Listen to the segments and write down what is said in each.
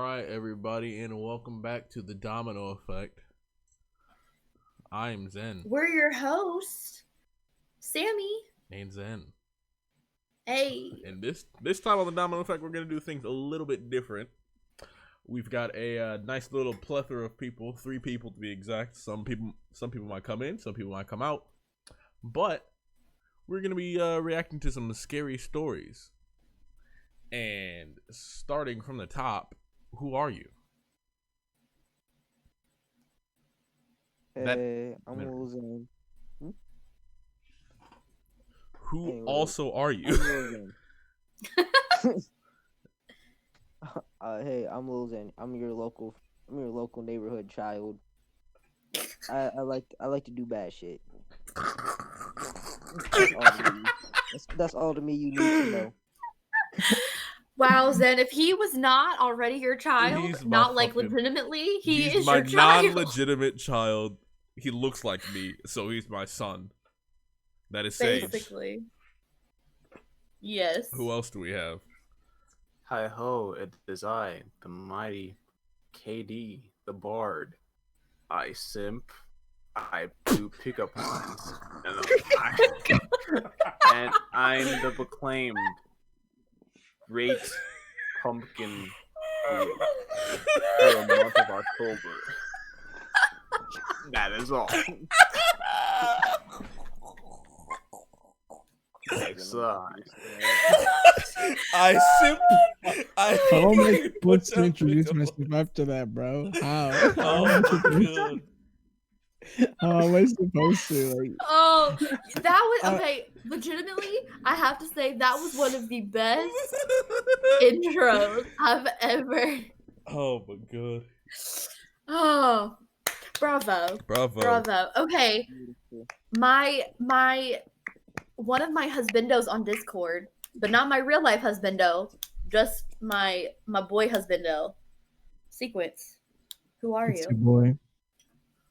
Alright, everybody, and welcome back to the Domino Effect. I'm Zen. We're your hosts, Sammy. And Zen. Hey. And this time on the Domino Effect, we're going to do things a little bit different. We've got a nice little plethora of people, 3 people to be exact. Some people might come in, some people might come out. But we're going to be reacting to some scary stories. And starting from the top, who are you? Hey, I'm losing. Who also are you? Hey, I'm losing. I'm your local neighborhood child. I like to do bad shit. That's all to me you need to know. Wow, Zen, if he was not already your child, He's not my like fucking- legitimately, he he's is my your child. non-legitimate child. He looks like me, so he's my son. That is Sage. Basically. Yes. Who else do we have? Hi ho, it is I, the mighty KD, the bard. I simp. I do pickup lines. And I'm the proclaimed great pumpkin food for the month of October. That is all. Next slide. I simp. How am I supposed to introduce myself after that, bro? How? Oh my god. How am I supposed to? Like, Oh, that was okay. Legitimately, I have to say that was one of the best intros I've ever. Oh my god. Oh, bravo. Okay, my one of my husbandos on Discord, but not my real life husbando, just my boy husbando. Sequence. Who are it's you? your boy.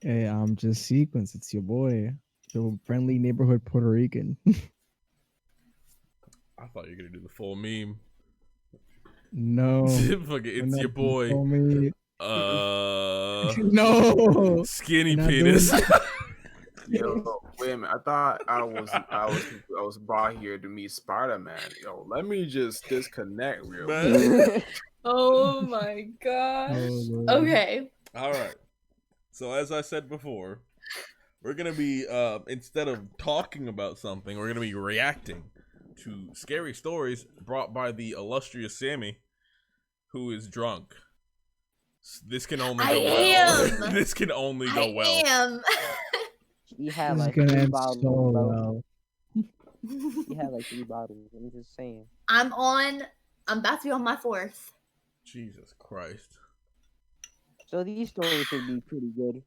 Hey, I'm just Sequence. It's your boy, the friendly neighborhood Puerto Rican. I thought you were gonna do the full meme. No, Fuck it, it's your boy. Me. No. Skinny You're not penis. Yo, wait a minute. I thought I was brought here to meet Spider-Man. Yo, let me just disconnect real quick. Oh my gosh. Oh, Okay. All right. So as I said before, we're gonna be instead of talking about something, we're gonna be reacting to scary stories brought by the illustrious Sammy, who is drunk. This can only go well. This can only go well. I am. He had This is like gonna 3 end bottles, so bro. well. He had like 3 bottles. I'm just saying. I'm about to be on my 4th. Jesus Christ. So these stories should be pretty good.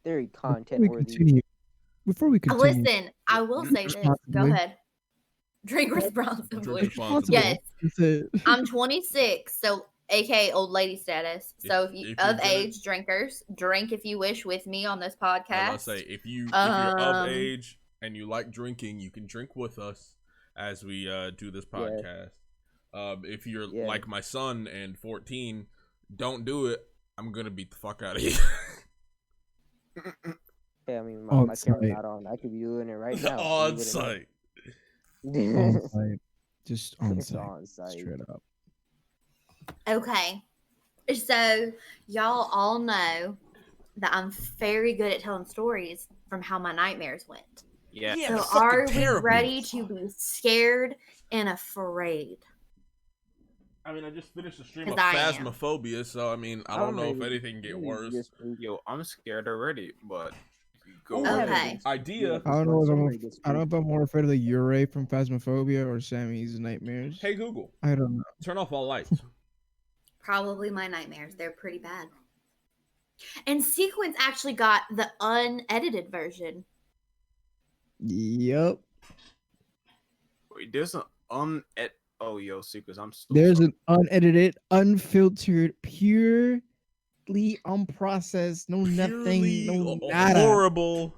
Very Before we content worthy. continue, Listen, I will say this. Go responsibly. ahead. Drink responsibly. Drink responsibly. Yes. That's it. I'm 26, so aka old lady status. So if you're of gonna- age drinkers, drink if you wish with me on this podcast. I'll say if you're of age and you like drinking, you can drink with us as we do this podcast. If you're like my son and 14, don't do it. I'm gonna beat the fuck out of you. Yeah, I mean, On my camera's site. not on. I could be doing it right now. On site. On site. Just on It's site. on site. Straight up. Okay. So y'all all know that I'm very good at telling stories from how my nightmares went. Yeah. Yeah, So they're fucking are we terrible. ready to be scared and afraid? I mean, I just finished a stream of 'Cause I am. Phasmophobia, so I mean, I don't know if anything get worse. Yo, I'm scared already, but go Ooh, ahead. Okay. Idea. I don't know if I'm more afraid of the Ure from Phasmophobia or Sammy's nightmares. Hey Google, I don't know. turn off all lights. Probably my nightmares. They're pretty bad. And Sequence actually got the unedited version. Yep. Wait, there's an oh yo, secrets. I'm so There's sorry. an unedited, unfiltered, purely unprocessed, no nothing, Purely no nada.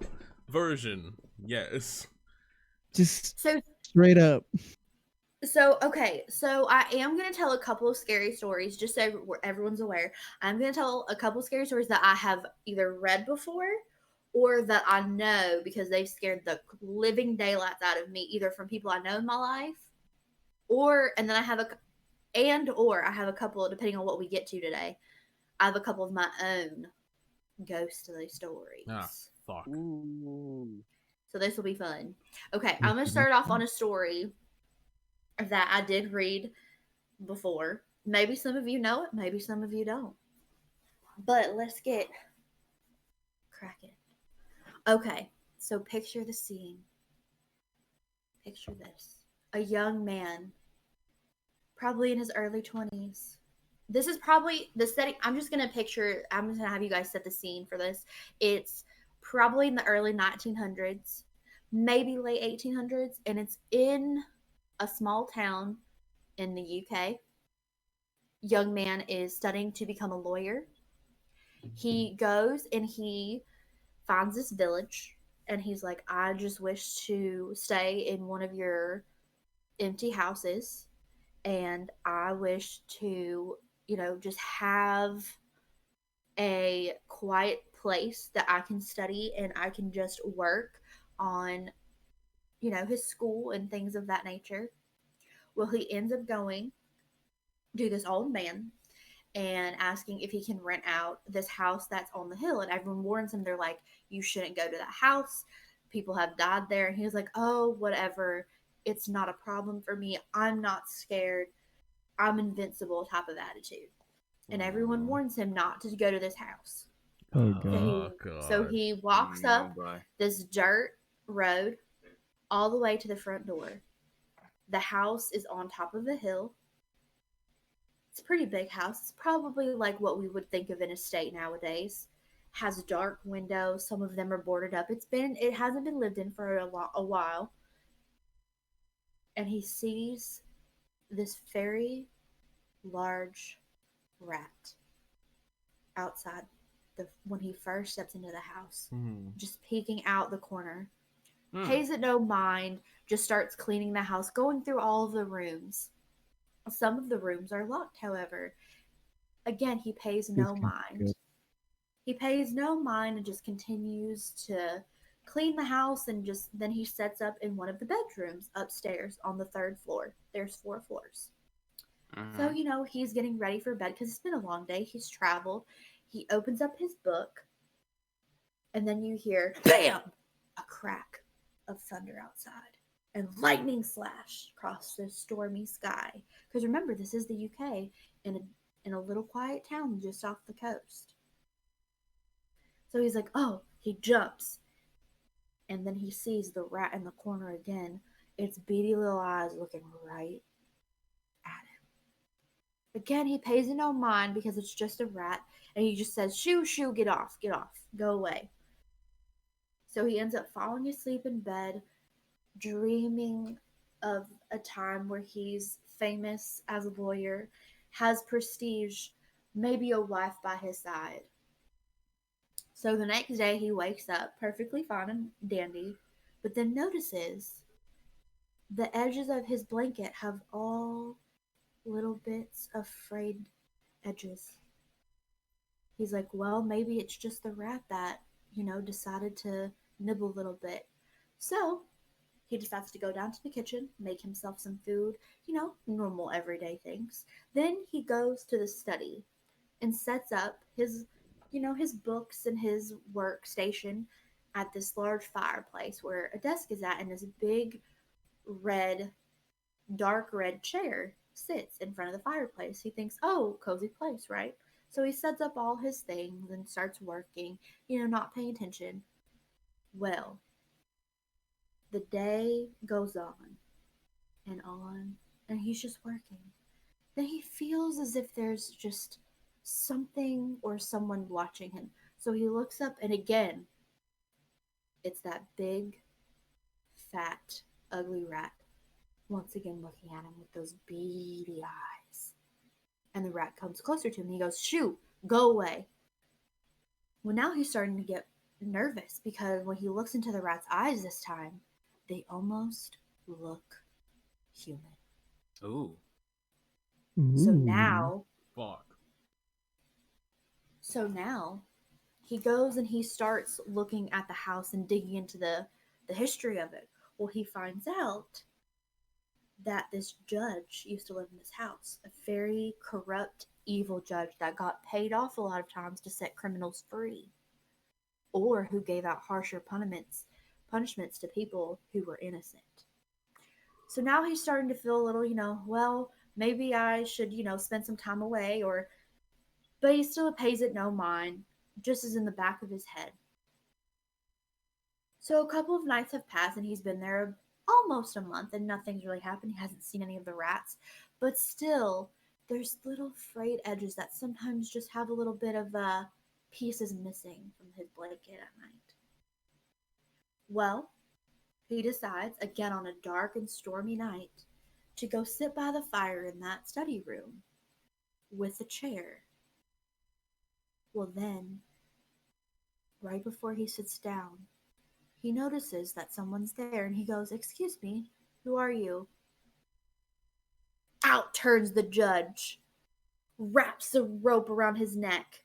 So, okay, so I am going to tell a couple of scary stories just so everyone's aware. I'm going to tell a couple of scary stories that I have either read before or that I know because they've scared the living daylights out of me, either from people I know in my life or, and then I have or I have a couple, depending on what we get to today, I have a couple of my own ghostly stories. Ah, fuck. Ooh. So this will be fun. Okay, I'm going to start off on a story that I did read before. Maybe some of you know it, maybe some of you don't. But let's get cracking. Okay, so picture the scene. Picture this. A young man, probably in his early 20s. This is probably the setting. I'm just going to have you guys set the scene for this. It's probably in the early 1900s, maybe late 1800s, and it's in a small town in the UK. Young man is studying to become a lawyer. He goes and he finds this village and he's like, I just wish to stay in one of your empty houses and I wish to, just have a quiet place that I can study and I can just work on, his school and things of that nature. Well, he ends up going to this old man and asking if he can rent out this house that's on the hill. And everyone warns him, they're like, you shouldn't go to that house. People have died there. And he was like, oh, whatever. It's not a problem for me. I'm not scared. I'm invincible type of attitude. And everyone warns him not to go to this house. Oh So god. he, God. so he walks up boy. this dirt road all the way to the front door. The house is on top of a hill. It's a pretty big house. It's probably like what we would think of an estate nowadays. Has dark windows. Some of them are boarded up. It hasn't been lived in for a while. And he sees this very large rat outside when he first steps into the house, just peeking out the corner. Pays it no mind, just starts cleaning the house, going through all of the rooms. Some of the rooms are locked, however. Again, he pays no mind. He pays no mind and just continues to clean the house and then he sets up in one of the bedrooms upstairs on the 3rd floor. There's 4 floors. So, he's getting ready for bed because it's been a long day. He's traveled. He opens up his book and then you hear, BAM! A crack of thunder outside and lightning slash across the stormy sky. Because remember, this is the UK in a little quiet town just off the coast. So he's like, oh, he jumps. And then he sees the rat in the corner again. Its beady little eyes looking right at him. Again, he pays it no mind because it's just a rat. And he just says, shoo, shoo, get off, go away. So he ends up falling asleep in bed, dreaming of a time where he's famous as a lawyer, has prestige, maybe a wife by his side. So the next day he wakes up perfectly fine and dandy, but then notices the edges of his blanket have all little bits of frayed edges. He's like, well, maybe it's just the rat that, decided to nibble a little bit. So he decides to go down to the kitchen, make himself some food, normal everyday things. Then he goes to the study and sets up his books and his workstation at this large fireplace where a desk is at and this big dark red chair sits in front of the fireplace. He thinks, oh, cozy place, right? So he sets up all his things and starts working, not paying attention. Well, the day goes on, and he's just working. Then he feels as if there's just something or someone watching him. So he looks up, and again, it's that big, fat, ugly rat once again looking at him with those beady eyes. And the rat comes closer to him. He goes, shoo, go away. Well, now he's starting to get nervous because when he looks into the rat's eyes this time, they almost look human. Ooh. So Ooh. now, Fuck. he goes and he starts looking at the house and digging into the history of it. Well, he finds out that this judge used to live in this house, a very corrupt, evil judge that got paid off a lot of times to set criminals free, or who gave out harsher punishments to people who were innocent. So now he's starting to feel a little, well, maybe I should, spend some time away, but he still pays it no mind, just as in the back of his head. So a couple of nights have passed and he's been there almost a month and nothing's really happened. He hasn't seen any of the rats, but still, there's little frayed edges that sometimes just have a little bit of pieces missing from his blanket at night. Well, he decides, again on a dark and stormy night, to go sit by the fire in that study room with a chair. Well, then, right before he sits down, he notices that someone's there and he goes, "Excuse me, who are you?" Out turns the judge, wraps a rope around his neck,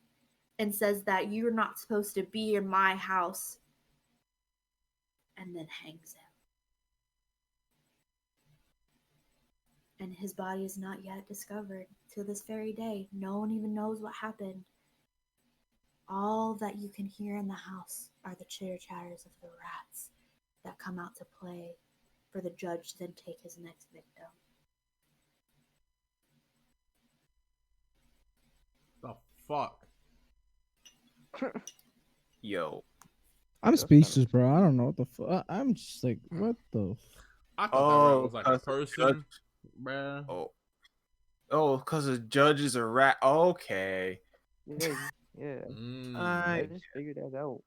and says that you're not supposed to be in my house, and then hangs him. And his body is not yet discovered to this very day. No one even knows what happened. All that you can hear in the house are the chitter chatters of the rats that come out to play for the judge to then take his next victim. The fuck. Yo. I'm That's kinda speechless, bro. I don't know what the fuck. I'm just like, what the? I thought that rat Oh, was like a 'cause the person, bruh. Oh, because the judge is a rat. Okay. Yeah, yeah. I I just figured that out.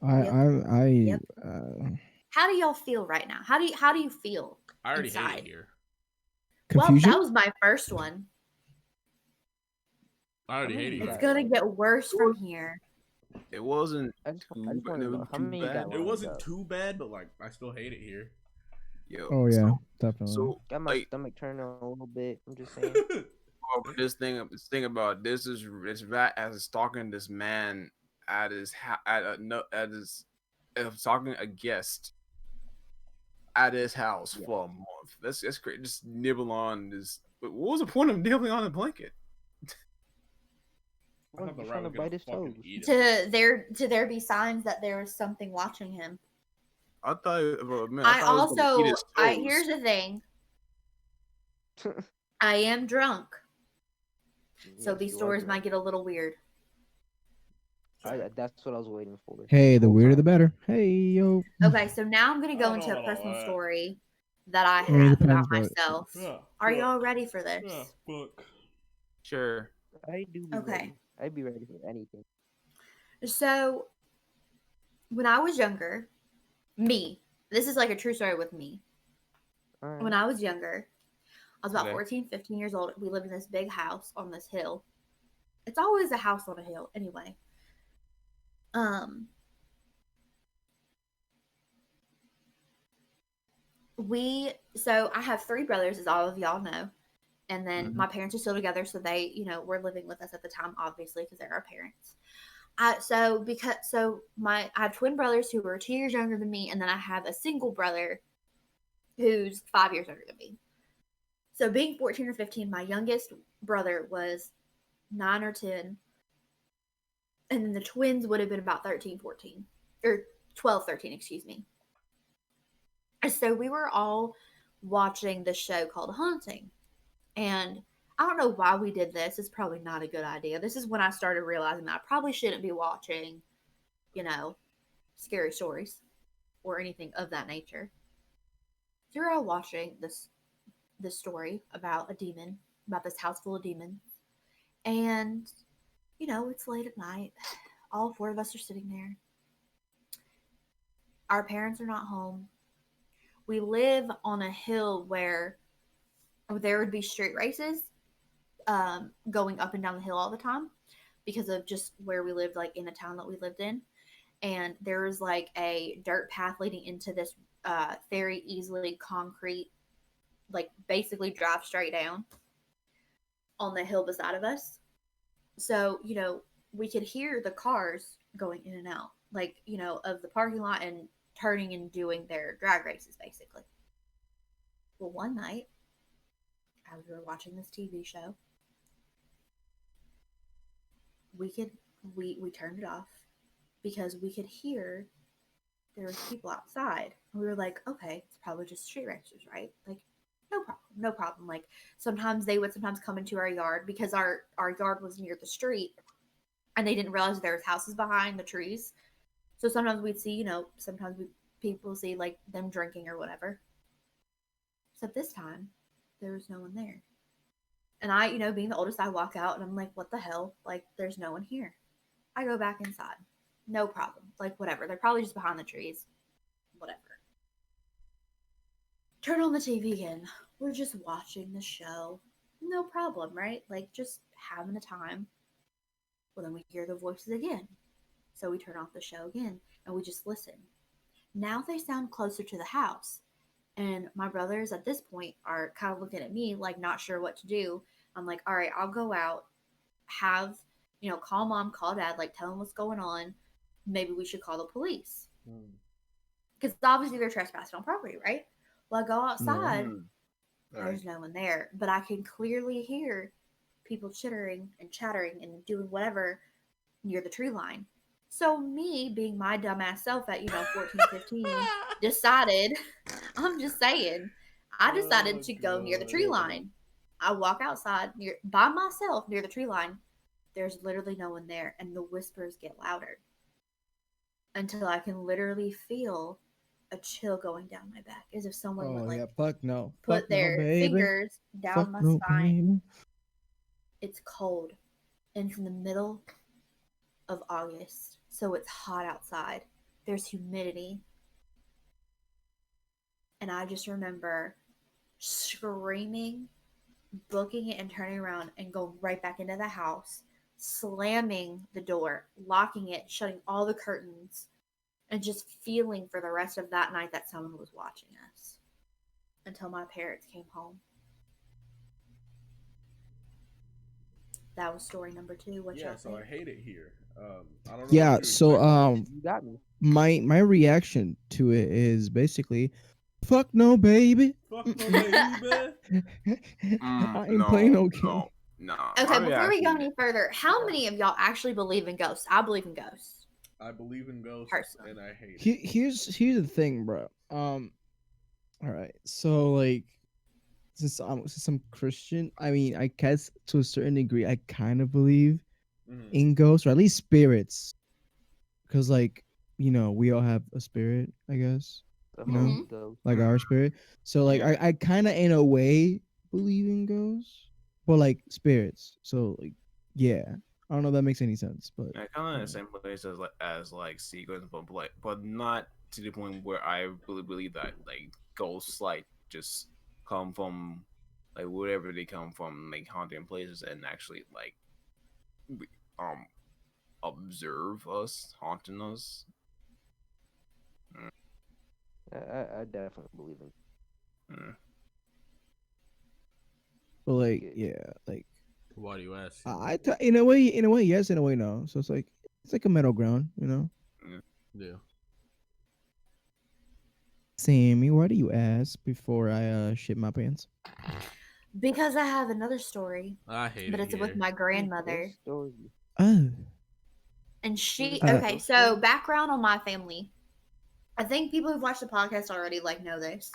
I Yep. uh, How do y'all feel right now? How do you feel I already hate inside? it here. Well, confusion. that was my first one. I already How hate many it you It's here. got? gonna get worse from here. it wasn't I too just want it to know wasn't how too many you got bad. It lined wasn't up. too bad, but like I still hate it here. Yo. Oh yeah, So definitely. Got my like stomach turning a little bit. I'm just saying. this thing about this rat as stalking this man at his at a no at his stalking a guest at his house Yeah. for a month. That's great. Just nibble on this. But what was the point of nibbling on the blanket? I thought the Just rat trying to was gonna bite his fucking toes. eat him. To there be signs that there was something watching him. I thought, well, man, I I thought it was gonna eat also his I toes. here's the thing. I am drunk, so Yes, these you are stories drunk. might get a little weird. That's what I was waiting for. Hey, This the whole weirder the time. better. Hey yo. Okay, so now I'm gonna go I don't into know a about all personal that. story that I It have depends, about but myself. Yeah, Are fuck. y'all ready for Yeah, this? fuck. Sure. I do be Okay. ready. I'd be ready for anything. So when I was younger, this is like a true story with me. All right. When I was younger, I was about Okay. 14, 15 years old. We lived in this big house on this hill. It's always a house on a hill, anyway. So I have three brothers, as all of y'all know, and then Mhm. my parents are still together, so they, were living with us at the time, obviously, because they're our parents. I have twin brothers who are 2 years younger than me, and then I have a single brother who's 5 years younger than me. So being 14 or 15, my youngest brother was 9 or 10, and then the twins would have been about 13, 14, or 12, 13, excuse me. So we were all watching the show called Haunting. And I don't know why we did this. It's probably not a good idea. This is when I started realizing that I probably shouldn't be watching, scary stories or anything of that nature. So we're all watching this story about a demon, about this house full of demons. And, it's late at night. All four of us are sitting there. Our parents are not home. We live on a hill where there would be street races going up and down the hill all the time because of just where we lived, like in the town that we lived in. And there was like a dirt path leading into this very easily concrete like basically drive straight down on the hill beside of us. So, we could hear the cars going in and out, like, of the parking lot and turning and doing their drag races, basically. Well, one night, as we were watching this TV show, we turned it off because we could hear there was people outside. And we were like, okay, it's probably just street racers, right? Like, no problem, no problem. Like, sometimes they would come into our yard because our yard was near the street, and they didn't realize there was houses behind the trees. So sometimes we'd see, people see like them drinking or whatever. Except this time, there was no one there. And I, being the oldest, I walk out and I'm like, what the hell? Like, there's no one here. I go back inside. No problem. Like, whatever. They're probably just behind the trees. Whatever. Turn on the TV again. We're just watching the show. No problem, right? Like, just having a time. Well, then we hear the voices again. So we turn off the show again and we just listen. Now they sound closer to the house. And my brothers at this point are kind of looking at me like not sure what to do. I'm like, all right, I'll go out, call mom, call dad, like tell them what's going on. Maybe we should call the police. Because obviously they're trespassing on property, right? Well, I go outside. There's no one there. But I can clearly hear people chittering and chattering and doing whatever near the tree line. So me, being my dumbass self at, 14, 15, decided, I'm just saying, I decided to go near the tree line. I walk outside by myself near the tree line. There's literally no one there, and the whispers get louder until I can literally feel a chill going down my back, as if someone would fuck no. put Fuck no, their baby. fingers down my spine. It's cold, and it's in the middle of August, so it's hot outside. There's humidity. And I just remember screaming, booking it, and turning around and going right back into the house, slamming the door, locking it, shutting all the curtains, and just feeling for the rest of that night that someone was watching us until my parents came home. That was story number 2. What y'all so think? I hate it here. I don't know. Yeah, what you so expect. You got me. my reaction to it is basically, fuck no, baby. Fuck no, baby. I ain't playing no game. No. Okay, before we go any further, how many of y'all actually believe in ghosts? I believe in ghosts. I believe in ghosts, Personally. and I hate it. Here's the thing, bro. All right, so like, since I'm Christian, I mean, I guess to a certain degree, I kind of believe in ghosts, or at least spirits, because like, we all have a spirit, I guess, like our spirit. So like, I kind of in a way believe in ghosts, but like spirits. So like, yeah, I don't know if that makes any sense, but I kind of in the same place as sequence, but not to the point where I really believe that like ghosts like just come from like wherever they come from, like haunting places, and actually like observe us haunting us. I definitely believe in. but like, yeah, like, Why do you ask? in a way, yes, in a way, no. So it's like a middle ground, Yeah. Sammy, why do you ask before I shit my pants? Because I have another story, I hate but it it's here. with my grandmother. Oh. And she, okay, so background on my family. I think people who've watched the podcast already know this.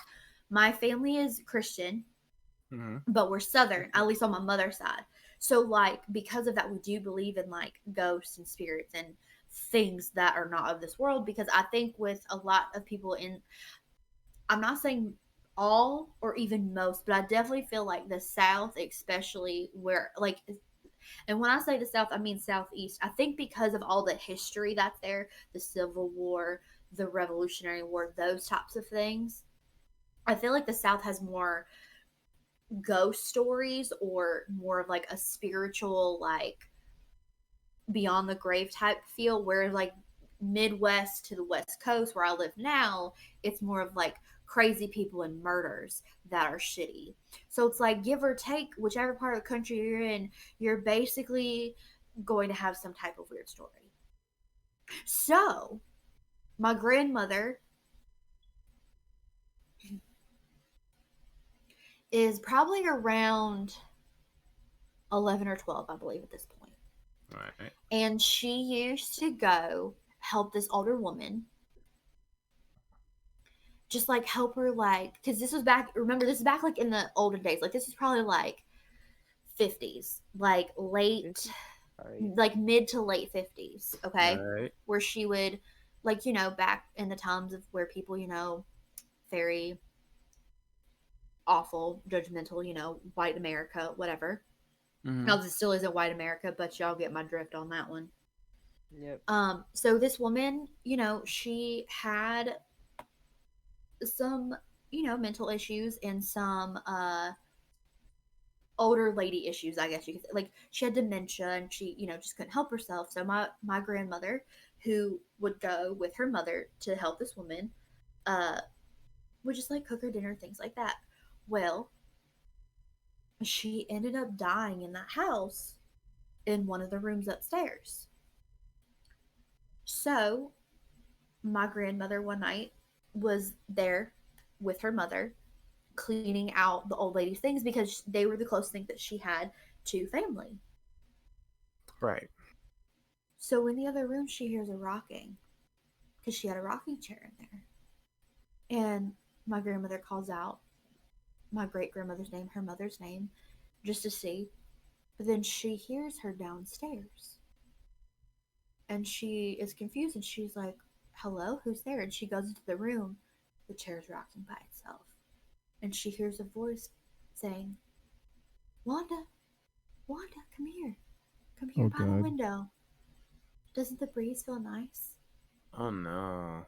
My family is Christian, but we're Southern, at least on my mother's side. So because of that, we do believe in ghosts and spirits and things that are not of this world. Because I think with a lot of people I'm not saying all or even most, but I definitely feel like the South, especially where and when I say the South, I mean Southeast. I think because of all the history that's there, the Civil War, the Revolutionary War, those types of things, I feel like the South has more ghost stories or more of a spiritual, beyond the grave type feel, where Midwest to the West Coast where I live now, it's more of crazy people and murders that are shitty. So it's like, give or take, whichever part of the country you're in, you're basically going to have some type of weird story. So, my grandmother is probably around 11 or 12, I believe, at this point. All right. And she used to go help this older woman, just like help her, like, because this was back, remember, this is back like in the olden days. Like, this is probably like 50s, like late, Alright. like mid to late 50s, okay? All right. Where she would, like, you know, back in the times of where people, you know, very awful, judgmental, you know, white America, whatever. Mhm. Because it still isn't white America, but y'all get my drift on that one. Yep. So this woman, you know, she had some, you know, mental issues and some older lady issues, I guess you could say. Like, she had dementia and she, you know, just couldn't help herself. So my grandmother, who would go with her mother to help this woman, would just like cook her dinner, things like that. Well, she ended up dying in that house in one of the rooms upstairs. So my grandmother one night was there with her mother cleaning out the old lady's things because they were the closest thing that she had to family. Right. So in the other room, she hears a rocking because she had a rocking chair in there. And my grandmother calls out my great grandmother's name, her mother's name, just to see. But then she hears her downstairs. And she is confused and she's like, hello, who's there? And she goes into the room. The chair's rocking by itself. And she hears a voice saying, Wanda, Wanda, come here. Come here Oh, by the God. window. Doesn't the breeze feel nice? Oh no.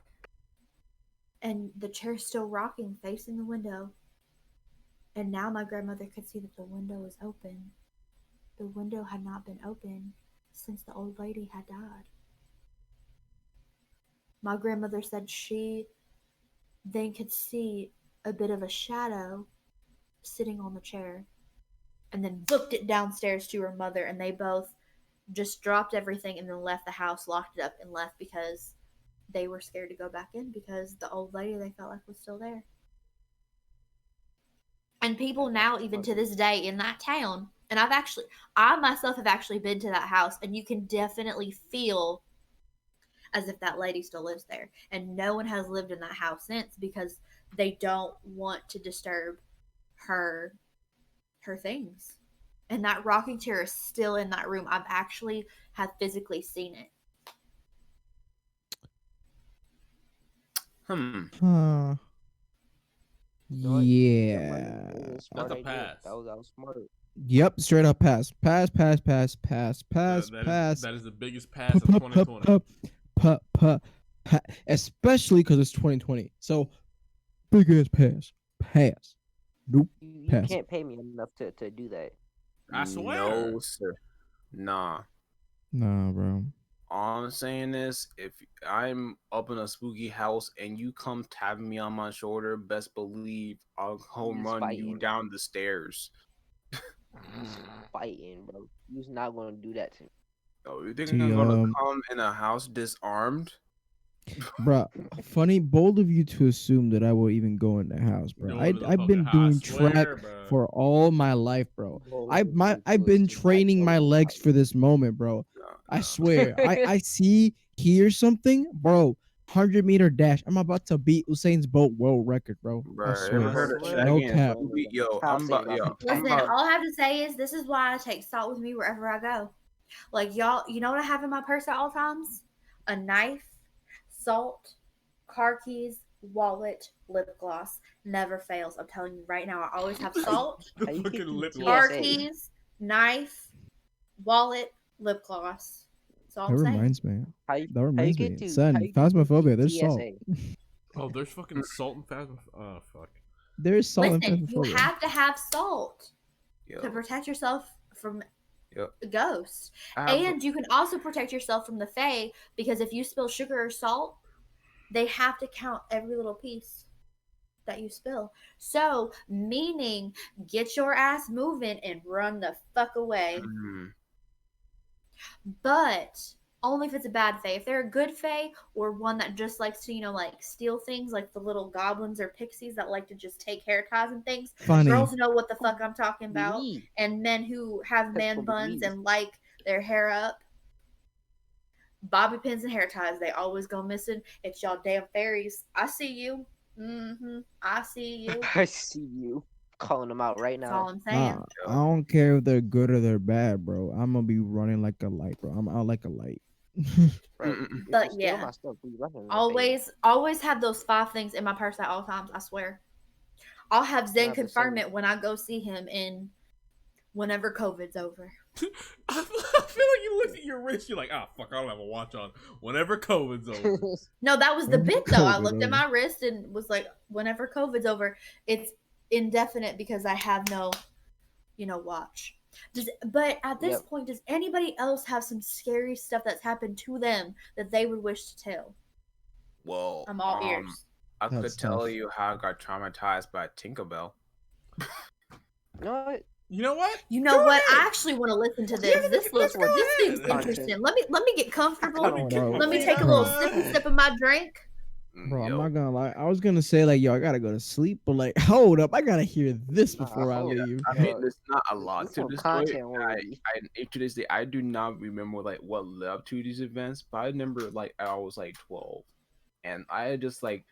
And the chair's still rocking, facing the window. And now my grandmother could see that the window was open. The window had not been open since the old lady had died. My grandmother said she then could see a bit of a shadow sitting on the chair and then booked it downstairs to her mother, and they both just dropped everything and then left the house, locked it up, and left because they were scared to go back in because the old lady they felt like was still there. And people now, even to this day in that town, and I myself have actually been to that house, and you can definitely feel as if that lady still lives there. And no one has lived in that house since because they don't want to disturb her things. And that rocking chair is still in that room. I've actually have physically seen it. Huh. You know what? That might Yeah. have been a smart a idea. pass. That was smart. Yep. Straight up pass. Pass. Pass. Pass. Pass. Pass. Pass. That is the biggest pass of 2020. Especially because it's 2020. So big ass pass. Pass. Nope. You Pass. can't pay me enough to do that. I swear. No, sir. Nah. Nah, bro. All I'm saying is, if I'm up in a spooky house and you come tapping me on my shoulder, best believe I'll home He's run you fighting. down the stairs. He's fighting, bro. He's not gonna do that to me. Oh, you think See, I'm gonna come in a house disarmed? Bruh, funny, bold of you to assume that I will even go in the house, bro. Go into the I've been fucking house. doing track Swear, bro. for all my life, bro. Bro, I've been training my legs for this moment, bro. I swear. I hear something, bro. 100-meter dash. I'm about to beat Usain's Bolt world record, bro. I Bro, swear. ever heard of swear. No again? cap. Yo, Stop I'm saying about that. yo. I'm Listen, about all I have to say is this is why I take salt with me wherever I go. Like, y'all, you know what I have in my purse at all times? A knife, salt, car keys, wallet, lip gloss. Never fails. I'm telling you right now, I always have salt, The How you fucking get through lip TSA? car gloss. keys, knife, wallet, lip gloss. That's all That I'm saying. reminds me. How you That reminds get me. to Son, how you get through phasmophobia, there's salt. TSA? Oh, there's fucking salt and phasma. Oh, fuck. There's salt in Listen, you phasmophobia. have to have salt yo, to protect yourself from yo. ghosts. I have- And you can also protect yourself from the Fae because if you spill sugar or salt, they have to count every little piece. that you spill. So, meaning get your ass moving and run the fuck away. Mm. But only if it's a bad fae. If they're a good fae or one that just likes to, like steal things, like the little goblins or pixies that like to just take hair ties and things. Funny. Girls know what the fuck I'm talking about. Me. And men who have That's man buns police. and like their hair up. Bobby pins and hair ties, they always go missing. It's y'all damn fairies. I see you. I see you. I see you calling them out right That's all now. I'm saying. Nah, I don't care if they're good or they're bad, bro. I'm gonna be running like a light, bro. I'm out like a light. Bro, Mm-mm. if But you steal yeah. my stuff, we running like baby. Always have those 5 things in my purse at all times, I swear. I'll have Zen Not the confirm same. it when I go see him in whenever COVID's over. I feel like you look at your wrist, you're like, fuck, I don't have a watch on. Whenever COVID's over. No, that was the Whenever bit though. I COVID looked at over. my wrist and was like, whenever COVID's over, it's indefinite because I have no, watch. But at this Yep. point, does anybody else have some scary stuff that's happened to them that they would wish to tell? Well, I'm all ears. I could That's tell tough. you how I got traumatized by Tinkerbell. You know what? You know what? You know Go what? ahead. I actually want to listen to Yeah, this. let's go This seems ahead. interesting. Let me get comfortable. Let me kick my Let me feet take a up. little sip of my drink. Bro, I'm Yo. not gonna lie. I was gonna say like, yo, I gotta go to sleep, but like, hold up, I gotta hear this Nah, before I hold leave. I mean, there's not a lot This to one this story. content worthy. To this day, I do not remember like what led up to these events, but I remember like I was like 12, and I just like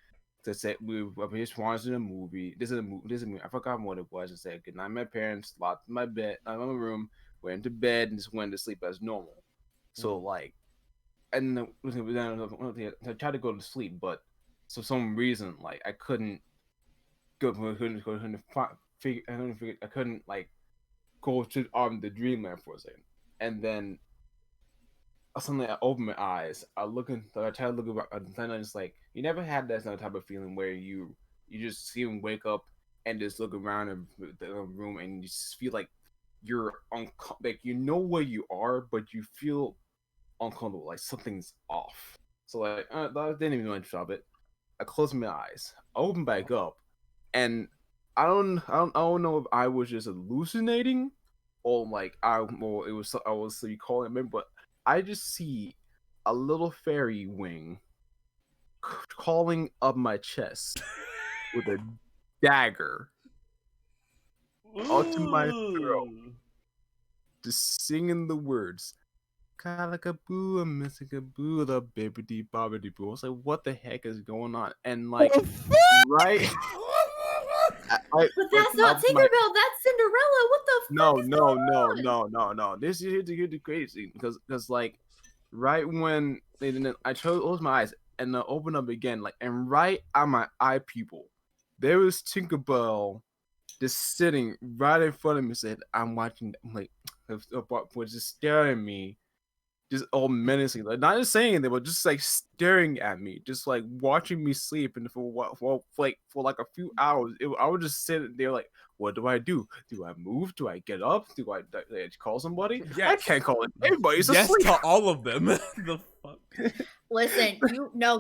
to say we just watching a movie. This is a movie. I forgot what it was. I said goodnight, my parents, locked my bed, my room, went into bed, and just went to sleep as normal. So like, and then I tried to go to sleep, but for some reason like I couldn't I couldn't like go to the dreamland for a second, and then suddenly I open my eyes. I try to look around, and then I just like you never had that type of feeling where you just see him wake up and just look around the room and you just feel like you're like you know where you are, but you feel uncomfortable, like something's off. So like I didn't even want to stop it. I closed my eyes, I opened back up, and I don't know if I was just hallucinating or like I was recalling it, but I just see a little fairy wing crawling up my chest with a dagger onto my throat, just singing the words "Kalakaboo, Missikaboo, the bibbidi bobbidi boo." I was like, "What the heck is going on?" And like, right. But that's not Tinkerbell. That's Cinderella. What the fuck is going on? No. This is here's the crazy because like right when I closed my eyes and I opened up again, like and right at my eye pupil, there was Tinkerbell just sitting right in front of me. Said, "I'm watching." I'm like, was just staring at me. Just all menacing, like not just saying anything, but just like staring at me, just like watching me sleep, and for like a few hours, I would just sit there like, what do I do? Do I move? Do I get up? Do I call somebody? I Yes. can't call it. Everybody's Yes asleep. to all of them. The fuck? Listen,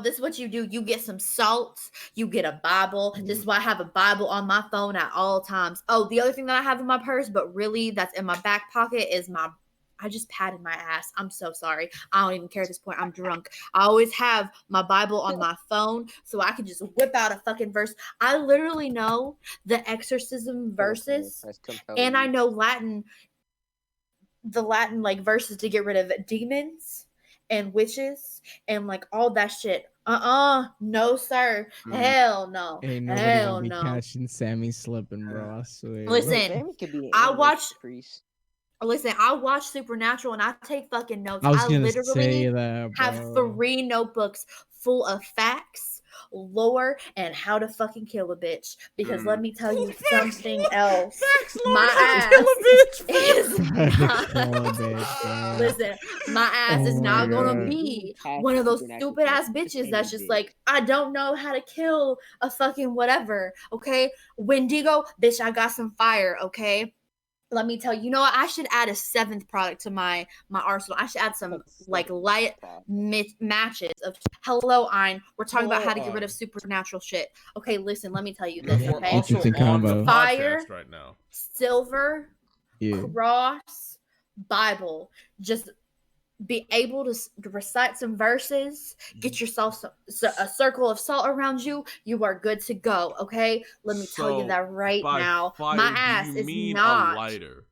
this is what you do. You get some salts, you get a Bible. This is why I have a Bible on my phone at all times. Oh, the other thing that I have in my purse, but really that's in my back pocket is I just patted my ass. I'm so sorry. I don't even care at this point. I'm drunk. I always have my Bible on my phone so I can just whip out a fucking verse. I literally know the exorcism verses and I know the Latin like verses to get rid of demons and witches and like all that shit. No sir. Hell no. Ain't nobody Hell gonna be no. catching Sammy slipping, bro. I swear. Listen, Sammy could be an I English watched- priest. Listen, I watch Supernatural and I take fucking notes. I was I gonna literally say that, bro. have 3 notebooks full of facts, lore, and how to fucking kill a bitch. Because let me tell you something else. Facts, Lord, My how to ass kill a bitch. is Kill a not, bitch, bro. listen, my ass is Oh not my gonna God. be Half one of those supernatural stupid ass character, just bitches any that's just bitch. like, I don't know how to kill a fucking whatever. Okay, Wendigo, bitch, I got some fire. Okay, let me tell you, you know what? I should add a 7th product to my arsenal. I should add some like light matches of hello, Ein. We're talking about how to get rid of supernatural shit. Okay, listen, let me tell you this. We're Okay, also Interesting on the combo. Fire. podcast right now. Silver, Yeah. cross, Bible. Just be able to recite some verses, get yourself a circle of salt around you. You are good to go. Okay, let me tell you So, that right by now. fire, My do ass you is mean not a lighter?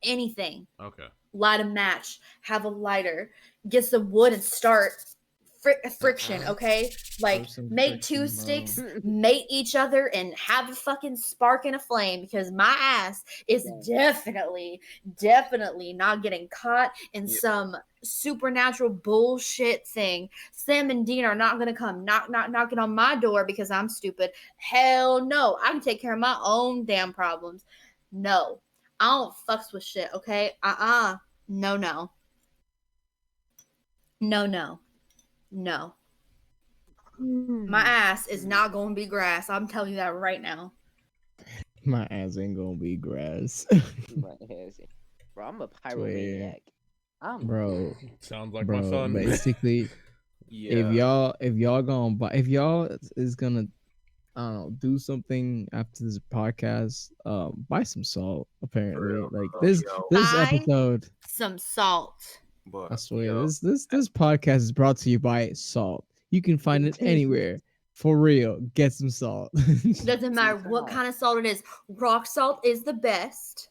anything. Okay. Light a match, have a lighter, get some wood and start friction, okay? Like, Some make friction, 2 sticks, mate each other, and have a fucking spark and a flame, because my ass is definitely not getting caught in some supernatural bullshit thing. Sam and Dean are not gonna come knocking on my door because I'm stupid. Hell no. I can take care of my own damn problems. No. I don't fucks with shit, okay? No. No. My ass is not going to be grass. I'm telling you that right now. My ass ain't gonna be grass. My ass. Bro, I'm a pyromaniac. Bro, Sounds like my son. basically, if y'all if y'all is gonna I don't know, do something after this podcast, buy some salt. Apparently, like this Buy episode, some salt. But, I swear, this podcast is brought to you by salt. You can find it anywhere. For real, get some salt. Doesn't matter what kind of salt it is. Rock salt is the best,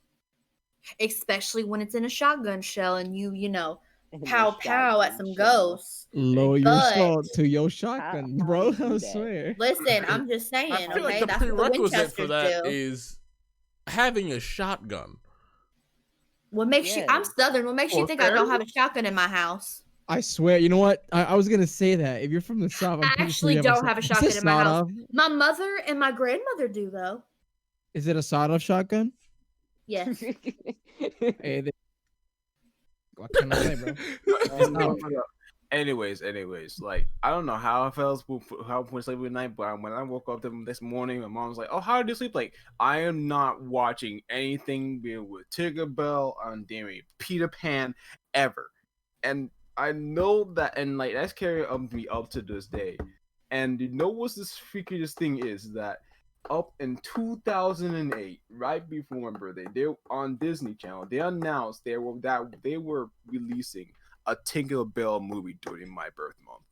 especially when it's in a shotgun shell and you know, pow at some ghosts. Lower your But- salt to your shotgun, How bro. you do I that? swear. Listen, I'm just saying, I feel okay? like the That's what the prerequisite for Winchesters that do. is having a shotgun. What makes you? I'm Southern. What makes you think I don't have a shotgun in my house? I swear, you know what? I was gonna say that. If you're from the South, I'm I pretty sure actually you don't have a Is shotgun it in my house. sawed-off? My mother and my grandmother do, though. Is it a sawed-off shotgun? Yes. Hey, what can I say, bro? Anyways, like I don't know how I felt how I went sleep at night, but when I woke up this morning, my mom was like, "Oh, how did you sleep?" Like I am not watching anything with Tinkerbell on damn Peter Pan ever, and I know that, and like that's carrying me up to this day. And you know what's this freakiest thing is that up in 2008, right before my birthday, they on Disney Channel, they announced they were releasing a Tinkerbell movie during my birth month.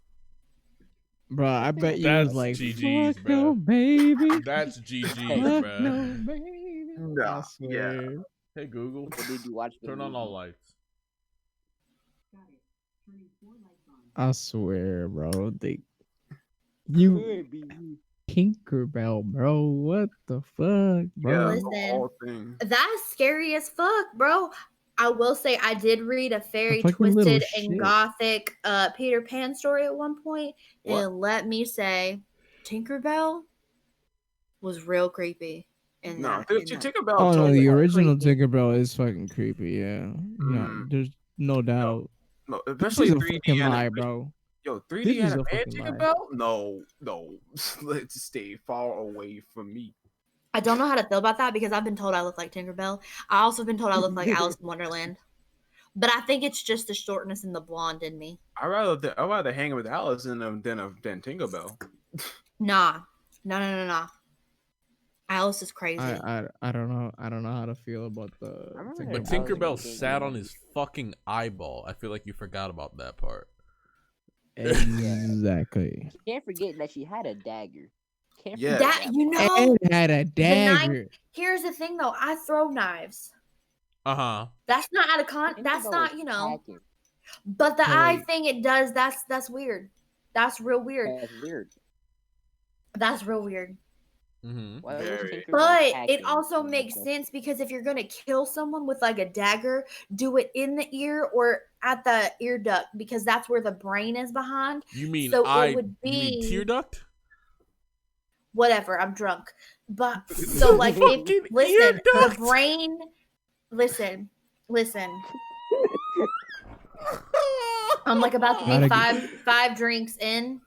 Bro, I bet you That's was like, GG's, fuck bro. no, baby. That's GG's, Fuck bro. no, baby. Nah, I swear. Hey Google, What did you watch? turn on all lights. I swear, bro. You Tinkerbell, bro. What the fuck, bro? Yeah, Listen. the whole thing. That's scary as fuck, bro. I will say I did read a very fucking little twisted and shit. gothic Peter Pan story at one point, What? and let me say, Tinkerbell was real creepy. In No, that, in that. Tinkerbell. Oh no, totally the original creepy. Tinkerbell is fucking creepy. Yeah, there's no doubt. No, This especially is a 3D fucking lie, animation. bro. Yo, 3D This is a animated fucking lie. Tinkerbell? No. Let's stay far away from me. I don't know how to feel about that because I've been told I look like Tinkerbell. I also been told I look like Alice in Wonderland. But I think it's just the shortness and the blonde in me. I'd rather hang with Alice than Tinkerbell. Nah. No. Alice is crazy. I don't know. I don't know how to feel about the. remember But Tinkerbell. Tinkerbell sat on his fucking eyeball. I feel like you forgot about that part. Exactly. Can't forget that she had a dagger. Can't Yeah. forget that you know. And had a dagger. Here's the thing, though. I throw knives. Uh-huh. That's not out of that's Tinkerbell not, was you know. hacking. But the No, eye wait. thing it does, that's weird. That's real weird. That's weird. That's real weird. Mm-hmm. Why was Very. Tinkerbell But hacking? it also makes sense because if you're gonna kill someone with like a dagger, do it in the ear or at the ear duct because that's where the brain is behind. You mean So eye? it would You mean be- tear duct? Whatever, I'm drunk. But so like if, listen, the brain listen. I'm like about to be five drinks in.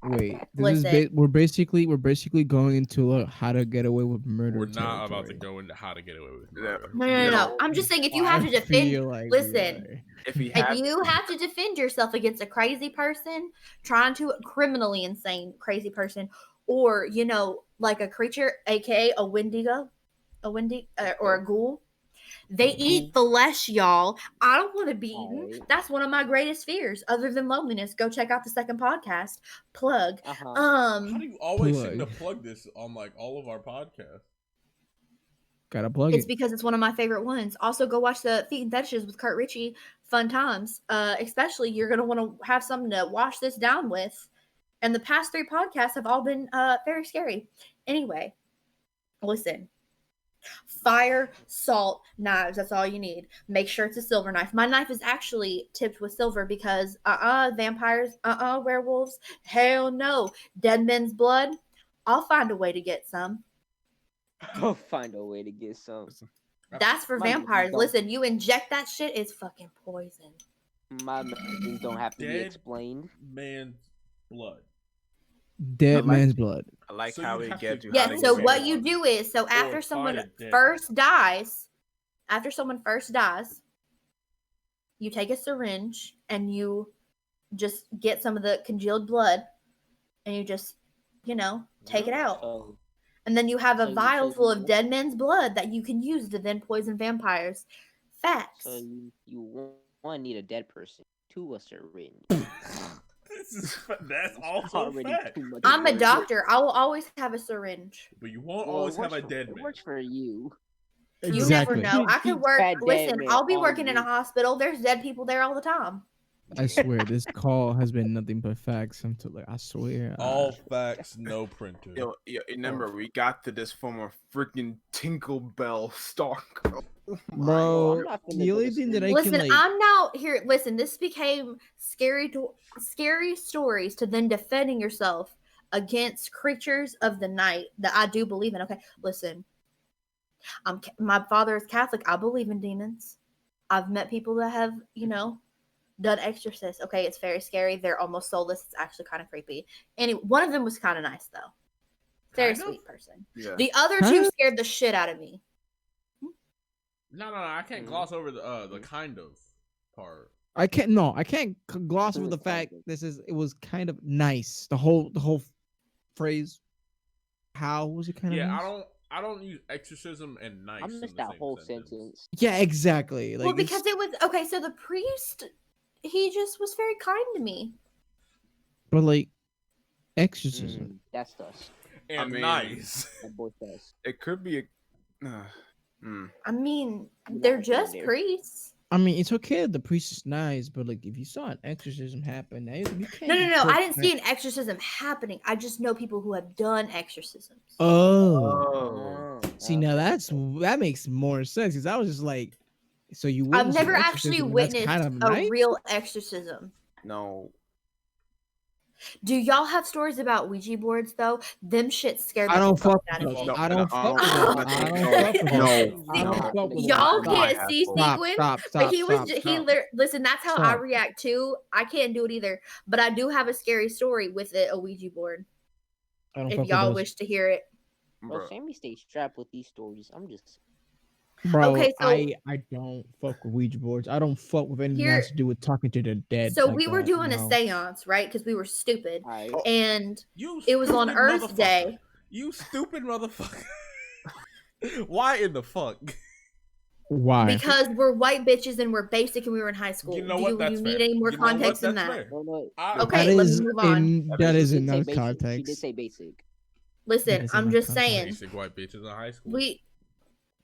Wait, Listen. we're basically going into how to get away with murder. We're not about to territory. go into how to get away with Yeah. murder. No. I'm just saying, if you have to I defend, feel like we listen. are. If he If had, you have to defend yourself against a crazy person, trying to criminally insane crazy person, or like a creature, aka a Wendigo, or a ghoul, they eat flesh, y'all. I don't want to be eaten. Alright. That's one of my greatest fears, other than loneliness. Go check out the second podcast. Plug. Uh-huh. How do you always seem to Plug. plug this on like all of our podcasts? Gotta plug It's it. because it's one of my favorite ones. Also, go watch the Feet and Fetishes with Kurt Ritchie. Fun times. Especially, you're gonna want to have something to wash this down with. And the past 3 podcasts have all been very scary. Anyway, listen. Fire, salt, knives. That's all you need. Make sure it's a silver knife. My knife is actually tipped with silver because vampires, werewolves, hell no. Dead men's blood. I'll find a way to get some. I'll find a way to get some. That's for My vampires. don't- Listen, you inject that shit, it's fucking poison. My methods don't have to be Dead explained. man's blood. Dead I like- man's blood. I like So how you we have get to- to how Yeah, to so get what rid you of- do is, so after find someone a dead first dies, you take a syringe and you just get some of the congealed blood and you just, take it out. So, And then you have a so you- vial so full you- of dead men's blood that you can use to then poison vampires. Facts. so you one need a dead person to a syringe. That's also Already fact. too much I'm a work. doctor. I will always have a syringe. But you won't Well, always it have a works dead it man. works for you. You Exactly. never know. I could work. That dead Listen, man I'll be on working in a you. hospital. There's dead people there all the time. I swear, this call has been nothing but facts until I swear. All facts, no printer. Yo, remember, we got to this from a freaking Tinkerbell stock. Oh my Bro, I'm not finna the go only to thing that sleep. I Listen, can like, I'm now here. Listen, this became scary stories to then defending yourself against creatures of the night that I do believe in. Okay, listen, my father is Catholic. I believe in demons. I've met people that have, done exorcists. Okay, it's very scary. They're almost soulless. It's actually kind of creepy. Anyway, one of them was kind of nice though. Very Kind of? sweet person. Yeah. The other Huh? two scared the shit out of me. No, I can't Mhm. gloss over the kind of part. I can't gloss over the fact it was kind of nice. The whole phrase. How was it kind of Yeah, nice? I don't use exorcism and nice. I in missed the that same whole sentence. sentence. Yeah, exactly. Like Well, it's- because it was okay. So the priest, he just was very kind to me. but like exorcism. That's us. And I mean- nice. That boy us. It could be a. I mean, You're they're not just going there. priests. I mean, it's okay if the priest is nice, but like if you saw an exorcism happen, now you can't. No. be I didn't so- see an exorcism happening. I just know people who have done exorcisms. Oh, Ah, see now okay. that makes more sense because I was just like, so you. I've witnessed an never actually exorcism, and that's witnessed kind of a nice? real exorcism. No. Do y'all have stories about Ouija boards though? Them shit scared I the don't fuck out with of those. me. I don't fuck with those. no, I don't no, fuck with no, those. I don't no. fuck with those. Y'all Stop. can't see Stop, sequence, Stop. but he was Stop. listen. That's how I Stop. react too. I can't do it either, but I do have a scary story with a Ouija board. I don't If fuck with y'all those. wish to hear it. Bro, Bro. Sammy stays strapped with these stories. I'm just. Bro, Okay, so- I don't fuck with Ouija boards. I don't fuck with anything that has to do with talking to the dead. So like we were that, doing no. a seance, right? Because we were stupid, Alright. and You it was on stupid Earth motherfucker. Day. You stupid motherfucker. Why in the fuck? Why? Because we're white bitches and we're basic and we were in high school. You know Do what? you That's need fair. any more You know what? context than That's that? fair. No, no. Okay, that let's is move on. in That that is- is She in did say no basic. She context. did say basic. Listen, That is I'm in just my context. saying. Basic white bitches in high school.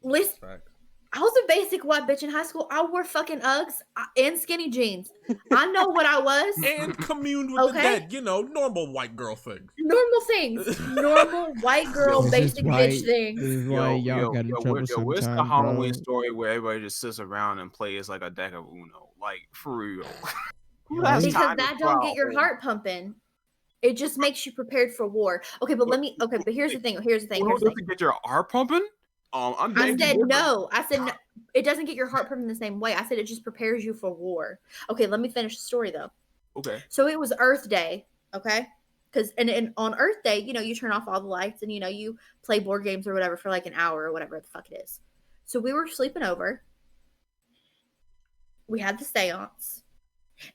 Listen, Facts. I was a basic white bitch in high school. I wore fucking Uggs and skinny jeans. I know what I was. And communed with the Okay. dead. You know, normal white girl things. Normal things. Normal white girl This is basic why- bitch things. This is why y'all got in trouble where's the sometimes, Halloween bro. story where everybody just sits around and plays like a deck of Uno? Like, for real. Who Yeah, has Because time to that go don't out get your and- heart pumping. It just makes you prepared for war. Okay, but here's the thing. Well, doesn't get your heart pumping? I'm I begging said different. no. I said no. It doesn't get your heart pumping the same way. I said it just prepares you for war. Okay, let me finish the story though. Okay. So it was Earth Day, okay? because and on Earth Day, you turn off all the lights and you play board games or whatever for like an hour or whatever the fuck it is. So we were sleeping over. We had the seance.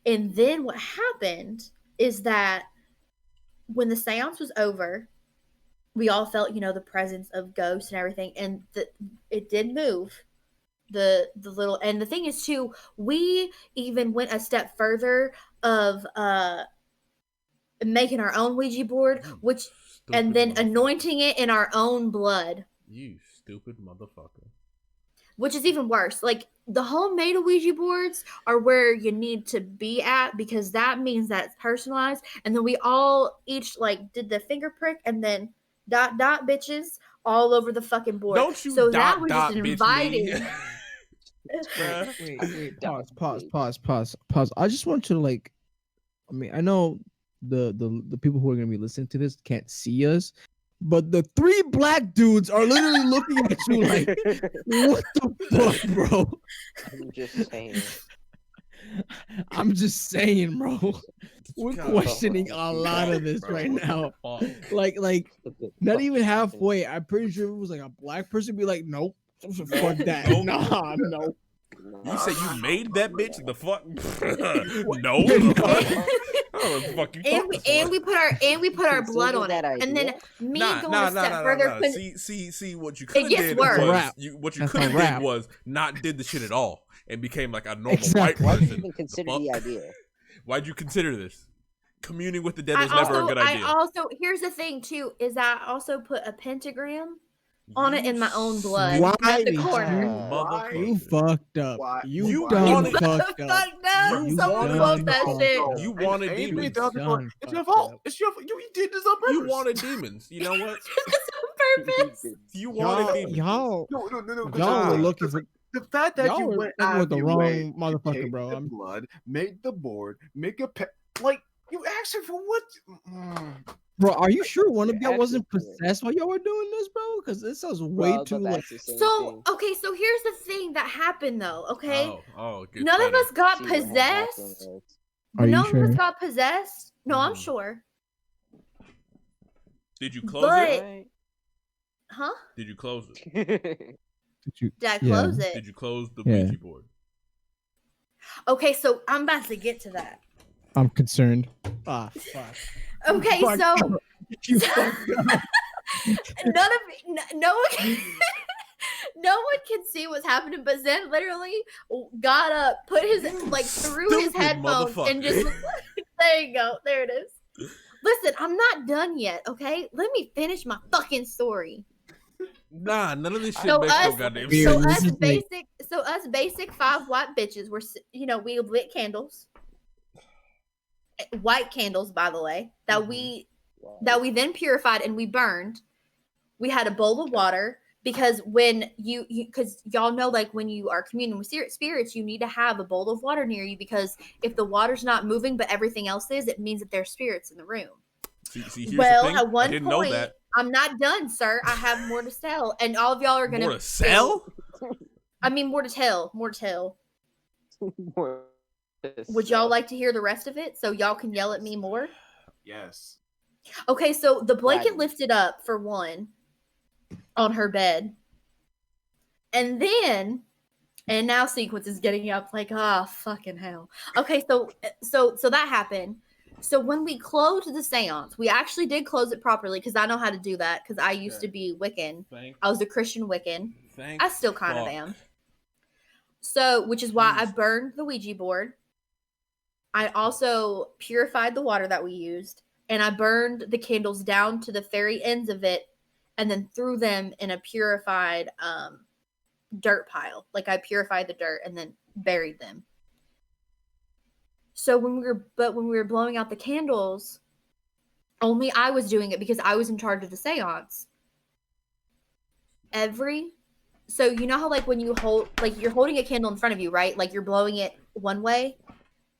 And then what happened is that when the seance was over, we all felt, the presence of ghosts and everything, and it did move. The little, and the thing is too, we even went a step further of making our own Ouija board, and then anointing it in our own blood. You stupid motherfucker. Which is even worse. Like, the homemade Ouija boards are where you need to be at, because that means that it's personalized. And then we all each did the finger prick and then dot bitches all over the fucking board. Don't you so dot, that was dot, just bitch inviting. Wait. Pause. I just want you to I know the people who are gonna be listening to this can't see us, but the 3 black dudes are literally looking at you like, what the fuck, bro? I'm just saying, bro. We're questioning a lot of this right now. Like, not even halfway. I'm pretty sure it was like a black person be like, nope, fuck that. Nah, no. You say you made that bitch? The fuck? No. The fuck you and we put our blood on it, and then me going a step further. See what you could have did was not did the shit at all and became like a normal white person. Why did you even consider the idea? Why'd you consider this? Communing with the dead was never a good idea. Here's the thing too, is that I also put a pentagram on it in my own blood at the corner. You fucked up. Why? You done fucked up. Someone quote that shit. You wanted demons. It's your fault. You did this on purpose. You wanted demons. You know what? Purpose. You wanted demons. Y'all were looking for. The fact that you went out with the your wrong way to motherfucker, take bro. the blood, make the board, make a like you asked for what? Bro, are you sure one of y'all wasn't possessed while y'all were doing this, bro? Because this sounds way too like. So here's the thing that happened though. Okay, none of us got possessed. Are you sure? None of us got possessed. No, I'm sure. Did you close it? Huh? Did you close it? Did I close it? Did you close the Ouija board? Okay, so I'm about to get to that. I'm concerned. Ah, fuck. Okay, so no one can see what's happening, but Zen literally got up, put his threw his headphones, and just there you go, there it is. Listen, I'm not done yet, okay? Let me finish my fucking story. Nah, none of this shit makes no goddamn sense. So us basic 5 white bitches were, we lit candles, white candles, by the way, that we then purified and we burned. We had a bowl of water because when because y'all know, when you are communing with spirits, you need to have a bowl of water near you, because if the water's not moving but everything else is, it means that there's spirits in the room. See, at one point, know that. I'm not done, sir. I have more to tell, and all of y'all are gonna more to sell. I mean, more to tell. Would y'all like to hear the rest of it so y'all can yell at me more? Yes. Okay, so the blanket lifted up for one on her bed, and now Sequence is getting up fucking hell. Okay, so that happened. So when we closed the seance, we actually did close it properly, because I know how to do that, because I used to be Wiccan. I was a Christian Wiccan. I still kind of am. So, which is why I burned the Ouija board. I also purified the water that we used, and I burned the candles down to the very ends of it, and then threw them in a purified dirt pile. I purified the dirt and then buried them. So when we were blowing out the candles, only I was doing it because I was in charge of the seance. So you know how when you hold, you're holding a candle in front of you, right? You're blowing it one way.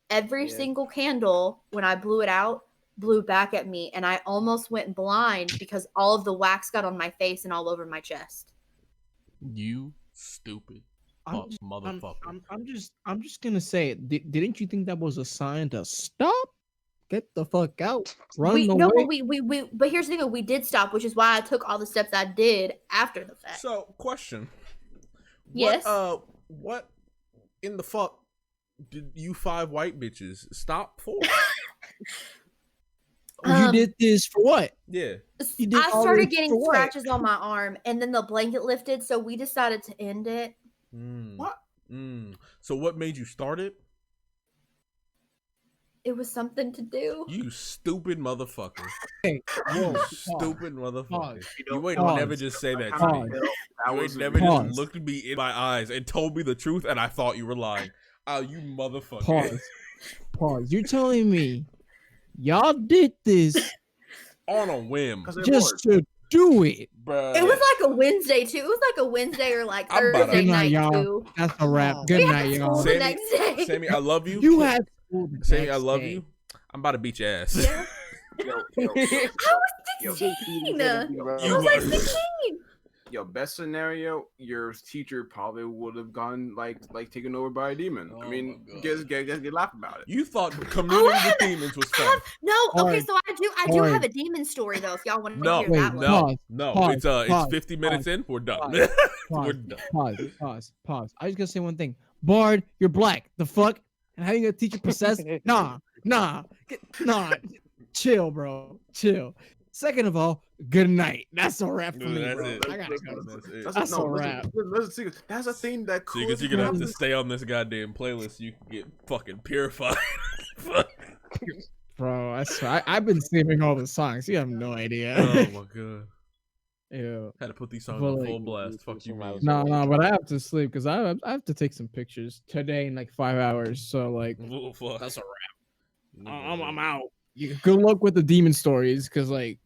Every single candle, when I blew it out, blew back at me, and I almost went blind because all of the wax got on my face and all over my chest. You stupid motherfucker. I'm just gonna say, didn't you think that was a sign to stop? Get the fuck out. Run We away. no, but but here's the thing: we did stop, which is why I took all the steps I did after the fact. So, question. Yes. What in the fuck did you 5 white bitches stop for? You did this for what? Yeah. You did I all started this getting for what? scratches on my arm, and then the blanket lifted, so we decided to end it. What? So what made you start it? It was something to do. You stupid motherfucker. Hey, whoa, You pause. stupid motherfucker. Pause. You ain't Pause. never just say that to Pause. me. That You was ain't never Pause. just looked me in my eyes and told me the truth, and I thought you were lying. Oh, you motherfucker. Pause. Pause. You're telling me y'all did this On a whim. just to do it. Bruh. It was like a Wednesday too. It was like a Wednesday or like I'm about to- Thursday Good night, night y'all. too. That's a wrap. Oh. Good We night, had y'all. school the next day. Sammy, I love you. You had school the Sammy, next I love day. you. I'm about to beat your ass. Yeah. Yo, I was 16. I You was like were. 16. yo, best scenario, your teacher probably would have gone like taken over by a demon. Oh I mean, my God. get laugh about it. You thought communing with demons was fun. No, okay, Hard. so I do Hard. have a demon story though. If y'all want to No, hear Wait, that one. no, Pause, no. pause, It's pause, 50 minutes pause, in. We're done. pause, We're Pause, done. pause. I was gonna say one thing. Bard, you're black. The fuck? And having a teacher possessed? Nah. Chill, bro. Chill. Second of all, good night. That's a wrap for No, me, that's bro. it. I gotta go. That's it. That's a wrap. Listen, that's a thing that See, could because you're gonna have to happen. stay on this goddamn playlist. So you can get fucking purified. Bro, I swear, I've been saving all the songs. You have no idea. Oh my god. Yeah. Had to put these songs But, on like, full blast. Fuck you, mean. No, but I have to sleep because I have to take some pictures today in like 5 hours. So like, Oh, fuck. that's a wrap. I'm out. Good luck with the demon stories, because like.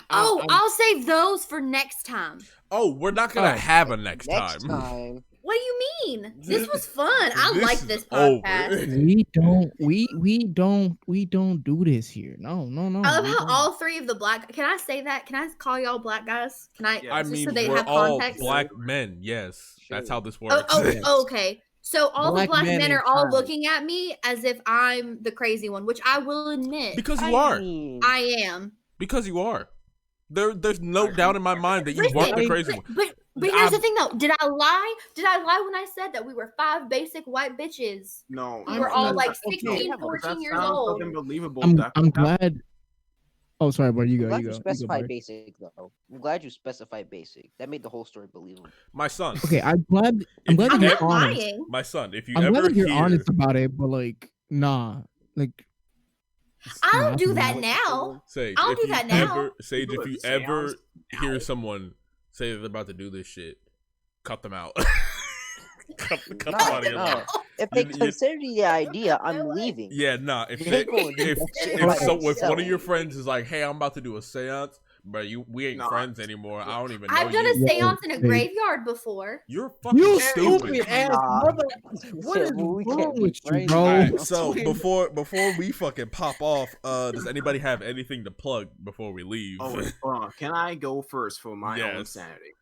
Oh, I'll save those for next time. Oh, we're not gonna Oh. have a next Next time. time. What do you mean? This was fun. I This like is this over. podcast. We don't do this here. No. I love we how don't. all three of the black. Can I say that? Can I call y'all black guys? Can I? Yeah. I just mean, so they we're have all context. black men. Yes, that's Sure. how this works. Okay. So all Black the black men men and are all child. looking at me as if I'm the crazy one, which I will admit Because you are. I am. Because you are. There's no doubt in my mind that you weren't the crazy one. But here's the thing though. Did I lie? Did I lie when I said that we were 5 basic white bitches? No, We were all that's like not- 16, no, 14 that years sounds old. fucking believable. I'm glad. Oh, sorry, buddy. You I'm go. glad You you go. specified buddy. basic though. I'm glad you specified basic. That made the whole story believable. My son. Okay, I'm glad. If that you you're I'm not honest. lying. My son, if you I'm glad ever that you're hear, honest about it, but like, nah, like. I nah, don't do that Wait, now. Sage, I'll if do you that now. ever, Sage, Do if a you ever seance hear now. someone say that they're about to do this shit, cut them out. cut them No, out of your no. life. If they You- you- consider the idea, No I'm way. leaving. Yeah, nah. If They they, gonna do if that shit if by so, if one of themselves. your friends is like, "Hey, I'm about to do a séance," bro, we ain't Nah. friends anymore. I don't even know I've done a you. seance in a Hey. graveyard before. You're fucking You stupid. stupid ass Nah. mother. What is Well, we wrong can't be with you, friends bro? Alright, so before we fucking pop off, does anybody have anything to plug before we leave? Oh, wait, hold on. Can I go first for my own Yes. sanity?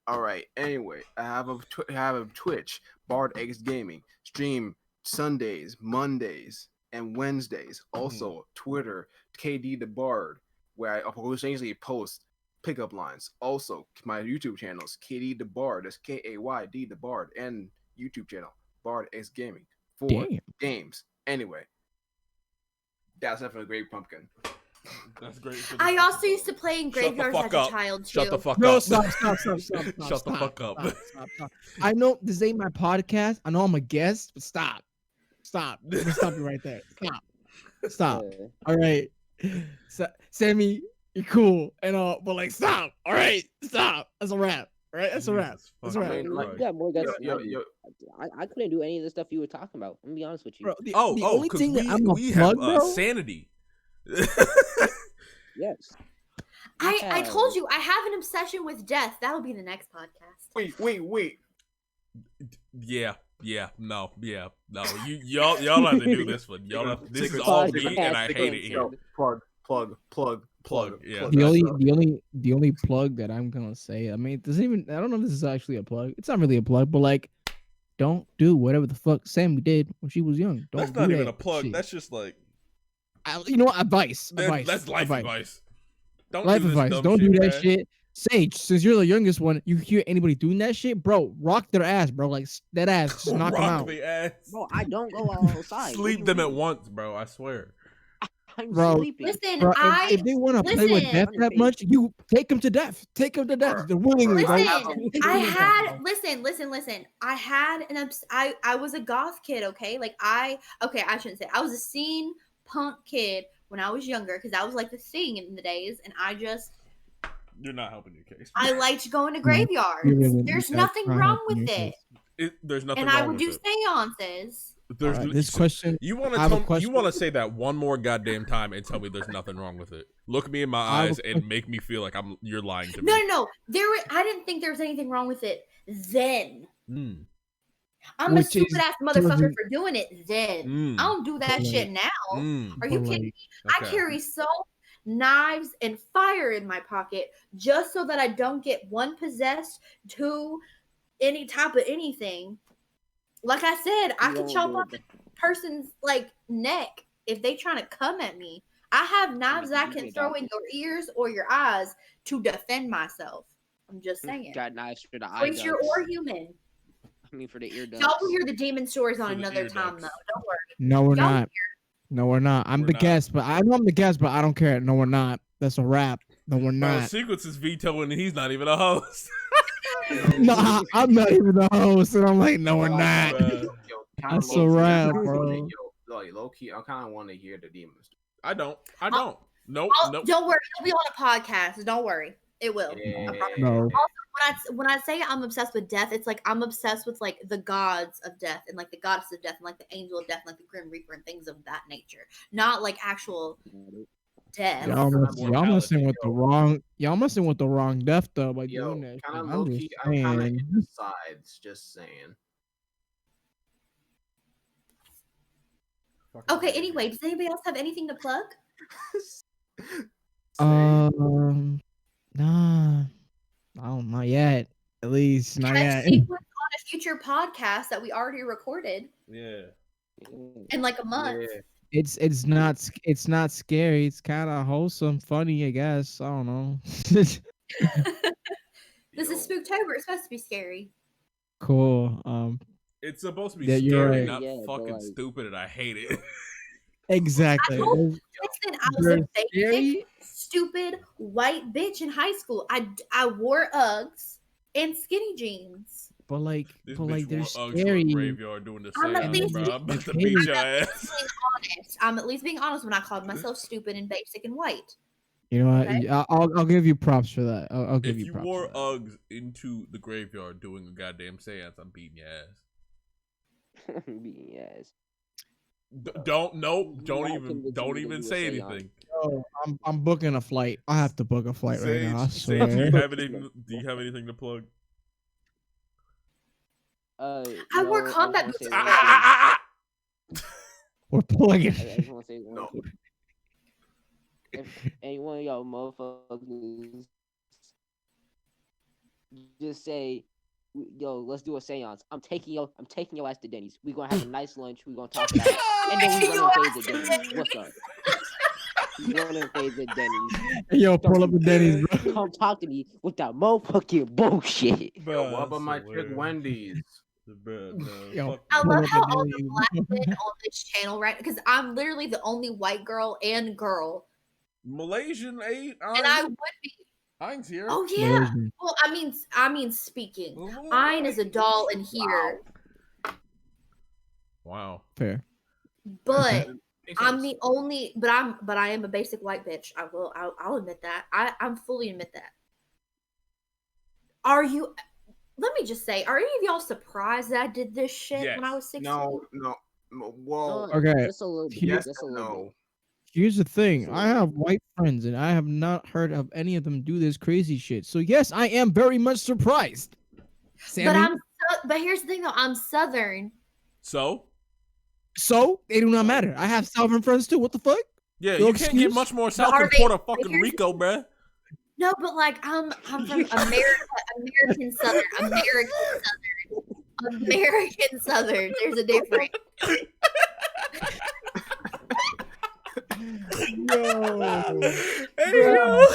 All right. Anyway, I have a Twitch, Bard X Gaming, stream Sundays, Mondays, and Wednesdays. Also, Twitter, KD the Bard, where I occasionally post pickup lines. Also, my YouTube channels, KD the Bard, that's KAYD the Bard, and YouTube channel, Bard X Gaming, for Damn. games. Anyway, that's definitely a great pumpkin. That's great. I also used to play in Shut the graveyards fuck as a up. child too. Shut the fuck No, up. stop. Shut the fuck up. Stop. I know this ain't my podcast. I know I'm a guest, but stop. I'm gonna stop you right there. Stop. All right. Sammy, you're cool and all, but like, stop. All right, stop. That's a wrap. All right, that's a wrap. Jesus That's a wrap. fucking Like, Christ. you got more guys Yo, than I yo, do. I couldn't do any of the stuff you were talking about. I'm gonna be honest with you. Bro, the Oh, only because thing that I'm we gonna have plug, bro. sanity. Yes. I told you I have an obsession with death. That'll be the next podcast. Wait. Yeah. No. Y'all have to do this one. This is all me, and I hate it here. Plug. Yeah. The only plug that I'm gonna say. I mean, it doesn't even. I don't know if this is actually a plug. It's not really a plug, but like, don't do whatever the fuck Sammy did when she was young. Don't That's do not that even a plug. shit. That's just like You know what? Advice. That's life advice. Don't Life do this advice. dumb Don't do that man. shit. Sage, since you're the youngest one, you hear anybody doing that shit, bro? Rock their ass, bro. Like that ass, just knock them Rock out, the ass. Bro, I don't go outside. Sleep them at once, bro. I swear. I'm bro. sleeping. Listen, Bro, if they want to play with death that much, you take them to death. Take them to death. They're willingly. Listen, bro. listen. I had I was a goth kid, okay? Like I shouldn't say. I was a scene punk kid when I was younger because that was like the thing in the days, and You're not helping your case. I liked going to graveyards. really- There's that's nothing not wrong helping with your it. There's nothing And wrong I would with do it. seances. There's Alright, this question. You want I have a to question. you want to say that one more goddamn time and tell me there's nothing wrong with it. Look me in my I have eyes a and make me feel like you're lying to me. No. I didn't think there was anything wrong with it then. Mm. I'm a Which stupid is ass motherfucker doesn't- for doing it then. Mm. I don't do that But, shit now. Mm. Are you But, kidding like, me? I Okay. carry salt, knives, and fire in my pocket just so that I don't get one possessed, two any type of anything. Like I said, I can chop off a person's like neck if they trying to come at me. I have knives I can throw in your ears or your eyes to defend myself. I'm just saying. Got knives for the eye Creature ducts. or human. I mean, for the ear ducts. Y'all will hear the demon stories on For the another ear time, ducts. though. Don't worry. No, we're Y'all not. No, we're not. I'm We're the not. guest, but I know I'm the guest, but I don't care. No, we're not. That's a wrap. No, we're Bro, not. Sequence is vetoing and he's not even a host. No, I'm not even the host, and I'm like, no, we're Yo, not. Bruh. That's a wrap, bro. Like low key, I kind of want to hear the demons. I don't. Nope. Nope. Don't worry. It'll be on a podcast. Don't worry. It will. I promise. No. When I say I'm obsessed with death, it's like I'm obsessed with like the gods of death and like the goddess of death and like the angel of death and like the grim reaper and things of that nature. Not like actual death. Y'all messing with the wrong death though by Yo, doing that. kind of shit. low I'm key. just I'm kind of saying. in the sides. Just saying. Okay, anyway, does anybody else have anything to plug? Nah, no, not yet. At least not Catch yet. Sequence on a future podcast that we already recorded Yeah. in like a month. Yeah. It's not scary. It's kind of wholesome, funny, I guess. I don't know. This Yo. is Spooktober. It's supposed to be scary. Cool. It's supposed to be Yeah, you're scary, right. not Yeah, but, fucking like- stupid, and I hate it. Exactly. I told Listen, I was They're a basic, scary. stupid white bitch in high school. I wore Uggs and skinny jeans. But like, This but bitch like, they're wore Uggs to a scary. graveyard doing the I'm at same, least bro. I'm about to being- beat your I'm ass. I'm at least being honest when I called myself stupid and basic and white. You know what? Okay. I'll give you props for that. I'll give If you you props. wore for that. Uggs into the graveyard doing a goddamn seance, I'm beating your ass. Beating your ass. Don't Not even convincing don't me to even do a say seance. anything. Yo, I'm booking a flight. I have to book a flight right now. I Sage, swear. do you have anything? Do you have anything to plug? I no, wore just combat wanna boots say to one the thing. We're plugging. I just want to say one thing. If any one of y'all motherfuckers just say, "Yo, let's do a seance," I'm taking your ass to Denny's. We're gonna have a nice lunch. We're gonna talk about it, and then we're gonna invade the Denny's. What's up? We're gonna invade the Denny's. Yo, pull up the Denny's, bro. Come talk to me with that motherfucking bullshit. Yo, what about my chick Wendy's? Bro, no, Yo, fuck I pull love up how the all the Denny's. black men on this channel, right? Because I'm literally the only white girl and girl, Malaysian ate. and I would be. Ein's here. Oh yeah. Well, I mean, speaking. Ein is a doll in here, Wow. Fair. but Makes I'm sense. the only. But I am a basic white bitch. I'll admit that. I'm fully admit that. Are you? Let me just say, are any of y'all surprised that I did this shit when I Yes. was 16? No. Whoa. Okay. Just a little bit. Yes, Just a little no. bit. Here's the thing. I have white friends, and I have not heard of any of them do this crazy shit. So yes, I am very much surprised. Sammy? But here's the thing though, I'm Southern. So So they do not matter. I have Southern friends too. What the fuck? yeah, No you can't excuse? get much more south are than they- Puerto fucking here's- Rico, bruh. No, but like I'm from American Southern. American Southern. There's a difference. Yo, Hey yo.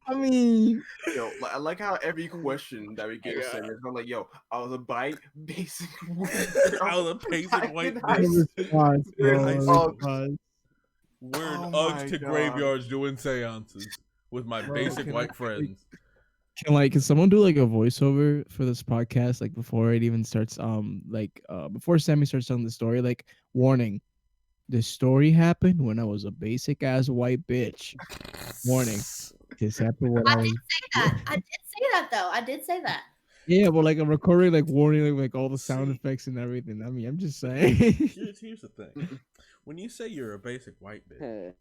I mean, Yo, I like how every question that we get Yeah. said is like, yo, I was a basic white I was girl a basic back white in high bitch. the response, In bro. high the school. response. Wearing Oh Uggs my to God. graveyards doing seances with my Bro, basic can white I- friends. Can someone do like a voiceover for this podcast, like before it even starts, before Sammy starts telling the story, like warning, this story happened when I was a basic ass white bitch. Warning, this happened when I I was. did say that. I did say that though. I did say that. Yeah, but like a recording, like warning, like all the sound See. effects and everything. I mean, I'm just saying. Here's the thing. When you say you're a basic white bitch, it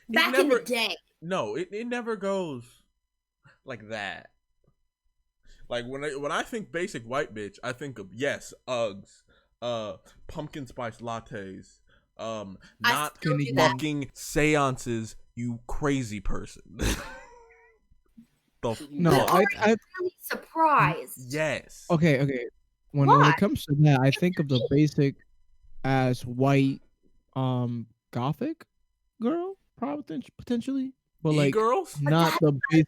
Back in the never day. no, it never goes like that. Like when I think basic white bitch, I think of yes, Uggs, pumpkin spice lattes, I not still do that. fucking seances, you crazy person. The No, fuck? I Really surprised. Yes. okay. When Why? it comes to that, I think of the basic as white, gothic girl, probably potentially, but like E-girls? But not that's the basic,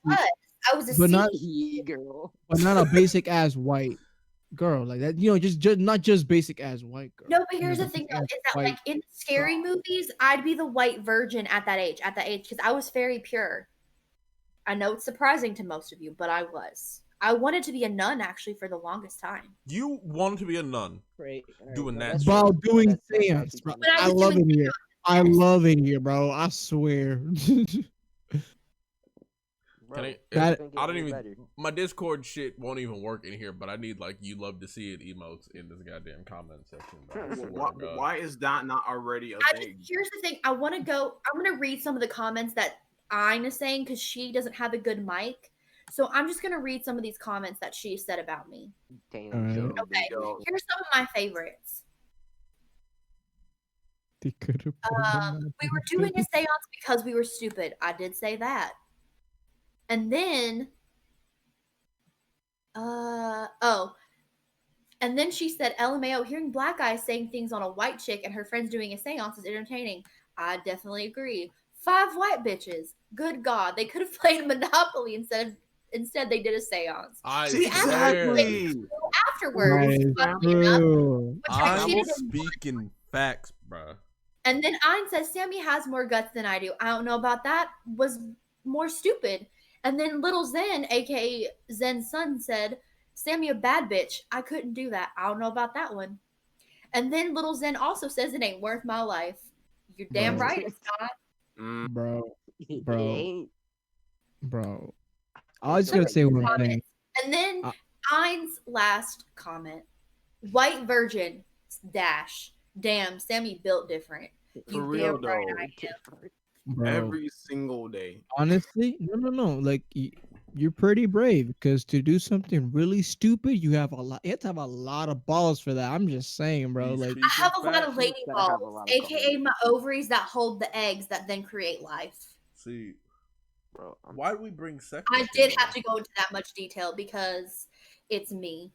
I was a but not C. girl. but not a basic ass white girl like that. You know, just not just basic ass white girl. No, but You know, here's the the thing basic though, ass is that white like in scary movies, I'd be the white virgin at that age, because I was very pure. I know it's surprising to most of you, but I was. I wanted to be a nun actually for the longest time. You wanted to be a nun. Great. Doing that that's shit. while true. doing That's seance, actually bro. kinda But I I was love doing it here. I yes. love it here, bro. I swear. Bro, That- couldn't get I don't any even. better. My Discord shit won't even work in here, but I need like you love to see it emotes in this goddamn comment section. Bro. I swear to God. Why is that not already a thing? Here's the thing. I'm gonna read some of the comments that Ayn is saying because she doesn't have a good mic. So I'm just gonna read some of these comments that she said about me. Damn, Alright. so Okay, Yo. here's some of my favorites. They could have. We were doing a seance because we were stupid. I did say that. And then, and then she said, LMAO, hearing black guys saying things on a white chick and her friends doing a seance is entertaining. I definitely agree. 5 white bitches. Good God. They could have played Monopoly instead they did a seance. I She Exactly. afterwards, That is funnily enough, true. which I I'm cheated in. speaking facts, bro. And then Ayn says, Sammy has more guts than I do. I don't know about that. Was more stupid. And then little Zen, aka Zen's son, said, Sammy a bad bitch. I couldn't do that. I don't know about that one. And then little Zen also says it ain't worth my life. You're damn Bro. right it's not. Mm, Bro, It Bro. ain't. bro. I was So gonna say one thing. Comments. And then Uh, Ayn's last comment. White virgin dash. Damn, Sammy built different. For You real damn right though. I am. Bro, Every single day. honestly, no. Like you're pretty brave because to do something really stupid, you have to have a lot of balls for that. I'm just saying, bro. You Like, speaking I have a lot of facts. lady Gotta have a balls, lot of aka confidence. my ovaries that hold the eggs that then create life. See, Bro, why do we bring sex? I up did here, have though? to go into that much detail because it's me.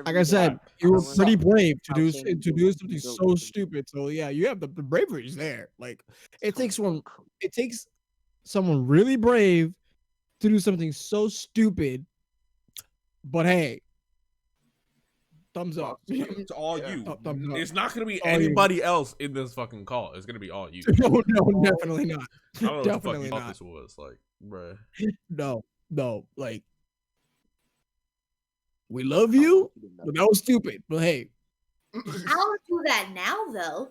like I said, you were Every pretty day, brave to I'll do say to do you something built so different. stupid. So yeah, you have the bravery's there. Like it takes So- someone really brave to do something so stupid. But hey, thumbs up. It's all Yeah. you. Thumbs up. It's not gonna be All you. anybody else in this fucking call. It's gonna be all you. No, definitely not. I don't know what the fuck Definitely you thought not. this was. Like, bruh. No. Like, we love you, but that was stupid. But hey, I don't do that now though.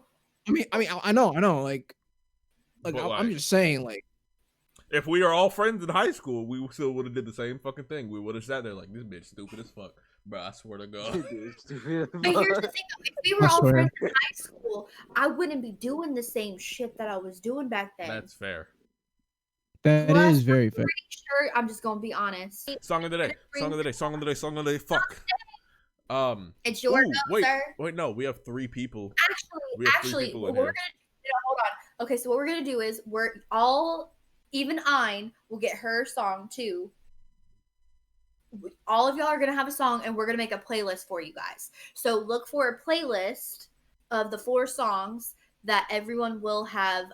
I know. Like But, I'm like, just saying, like, if we are all friends in high school, we still would have did the same fucking thing. We would have sat there like, this bitch stupid as fuck. Bro, I swear to God. But here's the thing though, if we were I all swear. friends in high school, I wouldn't be doing the same shit that I was doing back then. That's fair. that Plus, is very fair. pretty sure I'm just gonna be honest. Song of the day. Song of the day. Song of the day. Song of the day. Fuck. It's your Ooh, go, wait. sir. Wait, no. We have 3 people. We have three Actually, people what in we're here. gonna hold on. Okay, so what we're gonna do is we're all, even Ayn will get her song too. All of y'all are gonna have a song, and we're gonna make a playlist for you guys. So look for a playlist of the 4 songs that everyone will have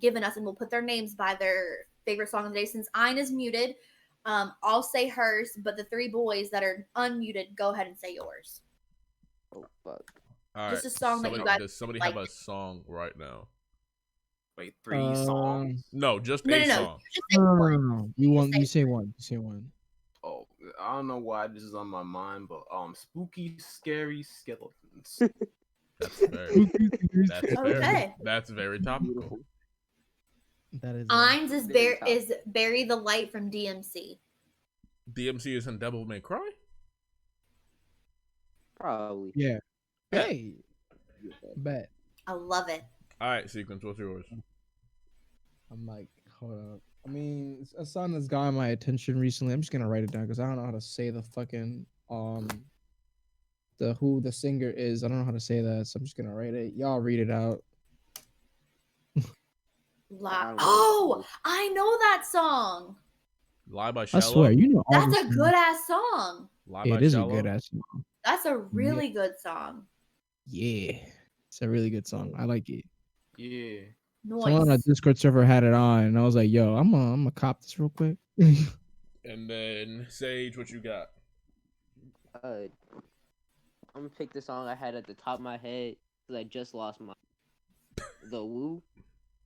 given us, and we'll put their names by their favorite song of the day. Since Ein is muted, I'll say hers, but the 3 boys that are unmuted, go ahead and say yours. Oh fuck. All Just right. a song that you guys Does somebody like. have a song right now? Wait, 3 songs? No, just No, a no, no. song. Just say No. one. You Just say one. You say one. Oh, I don't know why this is on my mind, but spooky, scary skeletons. That's very. Okay. That's very topical. Beautiful. That is. Ein's is Very tough. Bury the Light from DMC. DMC is in Devil May Cry. Probably. Yeah. Yeah. Hey. Bet. I love it. All right, Sequence. What's yours? I'm like, hold up. I mean, it's a song that's gotten my attention recently. I'm just gonna write it down because I don't know how to say the fucking who the singer is. I don't know how to say that, so I'm just gonna write it. Y'all read it out. Oh, I know that song. Lie by I Shallow. swear, you know all That's these a songs. good ass song. Lie Yeah, by it is a Shallow. good ass song. That's a really good song. Yeah, it's a really good song. I like it. Yeah. Someone on a Noise. Discord server had it on, and I was like, "Yo, I'm gonna cop this real quick." And then Sage, what you got? I'm gonna pick the song I had at the top of my head because I just lost my. The Woo.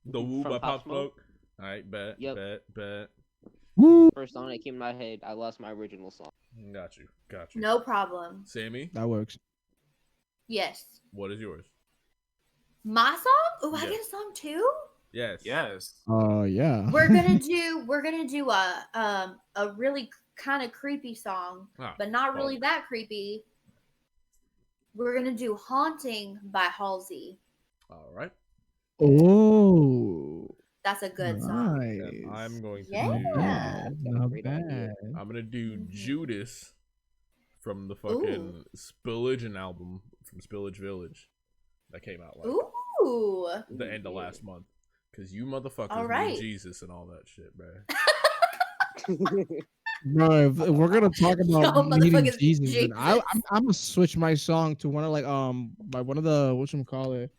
The Woo From by Pop Pop Smoke. All right, bet. Woo! First song that came to my head, I lost my original song. Got you. No problem. Sammy, That works. Yes. what is yours? My song? Oh, I Yes. get a song too? Yes. Yes. Yeah. We're gonna do a really kind of creepy song, Ah, but not fuck. really that creepy. We're gonna do "Haunting" by Halsey. All right. Oh, That's a good song. And nice. I'm going to Yeah. do. Bad, not Great idea. bad. I'm gonna do Mhm. Judas from the fucking Spillage album from Spillage Village that came out like Ooh. the end of last month. Cause you motherfuckers All need right. Jesus and all that shit, bro. Bro, if we're gonna talk Y'all about needing motherfuckers need Jesus, then I'm Jesus. gonna switch my song to one of by one of the whatchamacallit,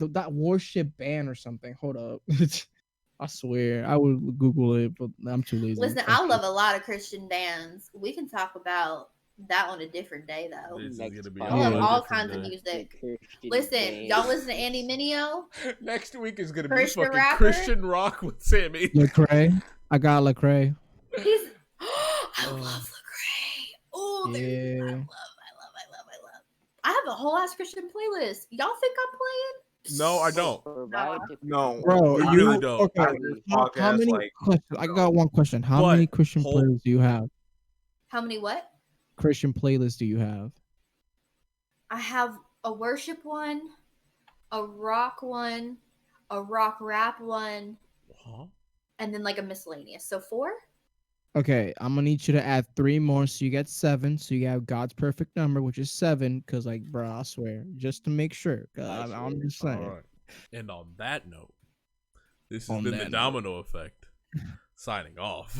that worship band or something. Hold up. I swear I would Google it, but I'm too lazy. Listen, Fuck I it. love a lot of Christian bands. We can talk about that on a different day, though. This is Next gonna be podcast. I love Yeah. all different kinds of day. music. Christian Listen, band. y'all listen to Andy Mineo? Next week is gonna Christian be fucking rapper? Christian rock with Sammy. Lecrae. I got Lecrae. He's I love Lecrae. Oh, there's Yeah. I love. I have a whole ass Christian playlist. Y'all think I'm playing? No, I don't. Provide to No. Bro, We you really don't. okay? After this How podcast, many like, questions? I got one question. How But many Christian hold- playlists do you have? How many what? Christian playlists do you have? I have a worship one, a rock one, a rock rap one, Huh? and then like a miscellaneous. So 4? Okay, I'm gonna need you to add 3 more, so you get 7. So you have God's perfect number, which is 7. Cause like, bro, I swear, just to make sure. 'Cause I'm just saying. All right. And on that note, this has On been the that Domino Effect. Signing off.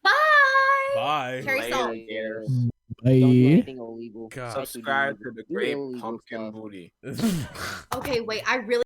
Bye. Bye. Carry Later, salt. Gators. Don't do Bye. anything illegal. God. Actually, do Subscribe to illegal- the do Great illegal Pumpkin stuff. Booty. Okay, wait. I really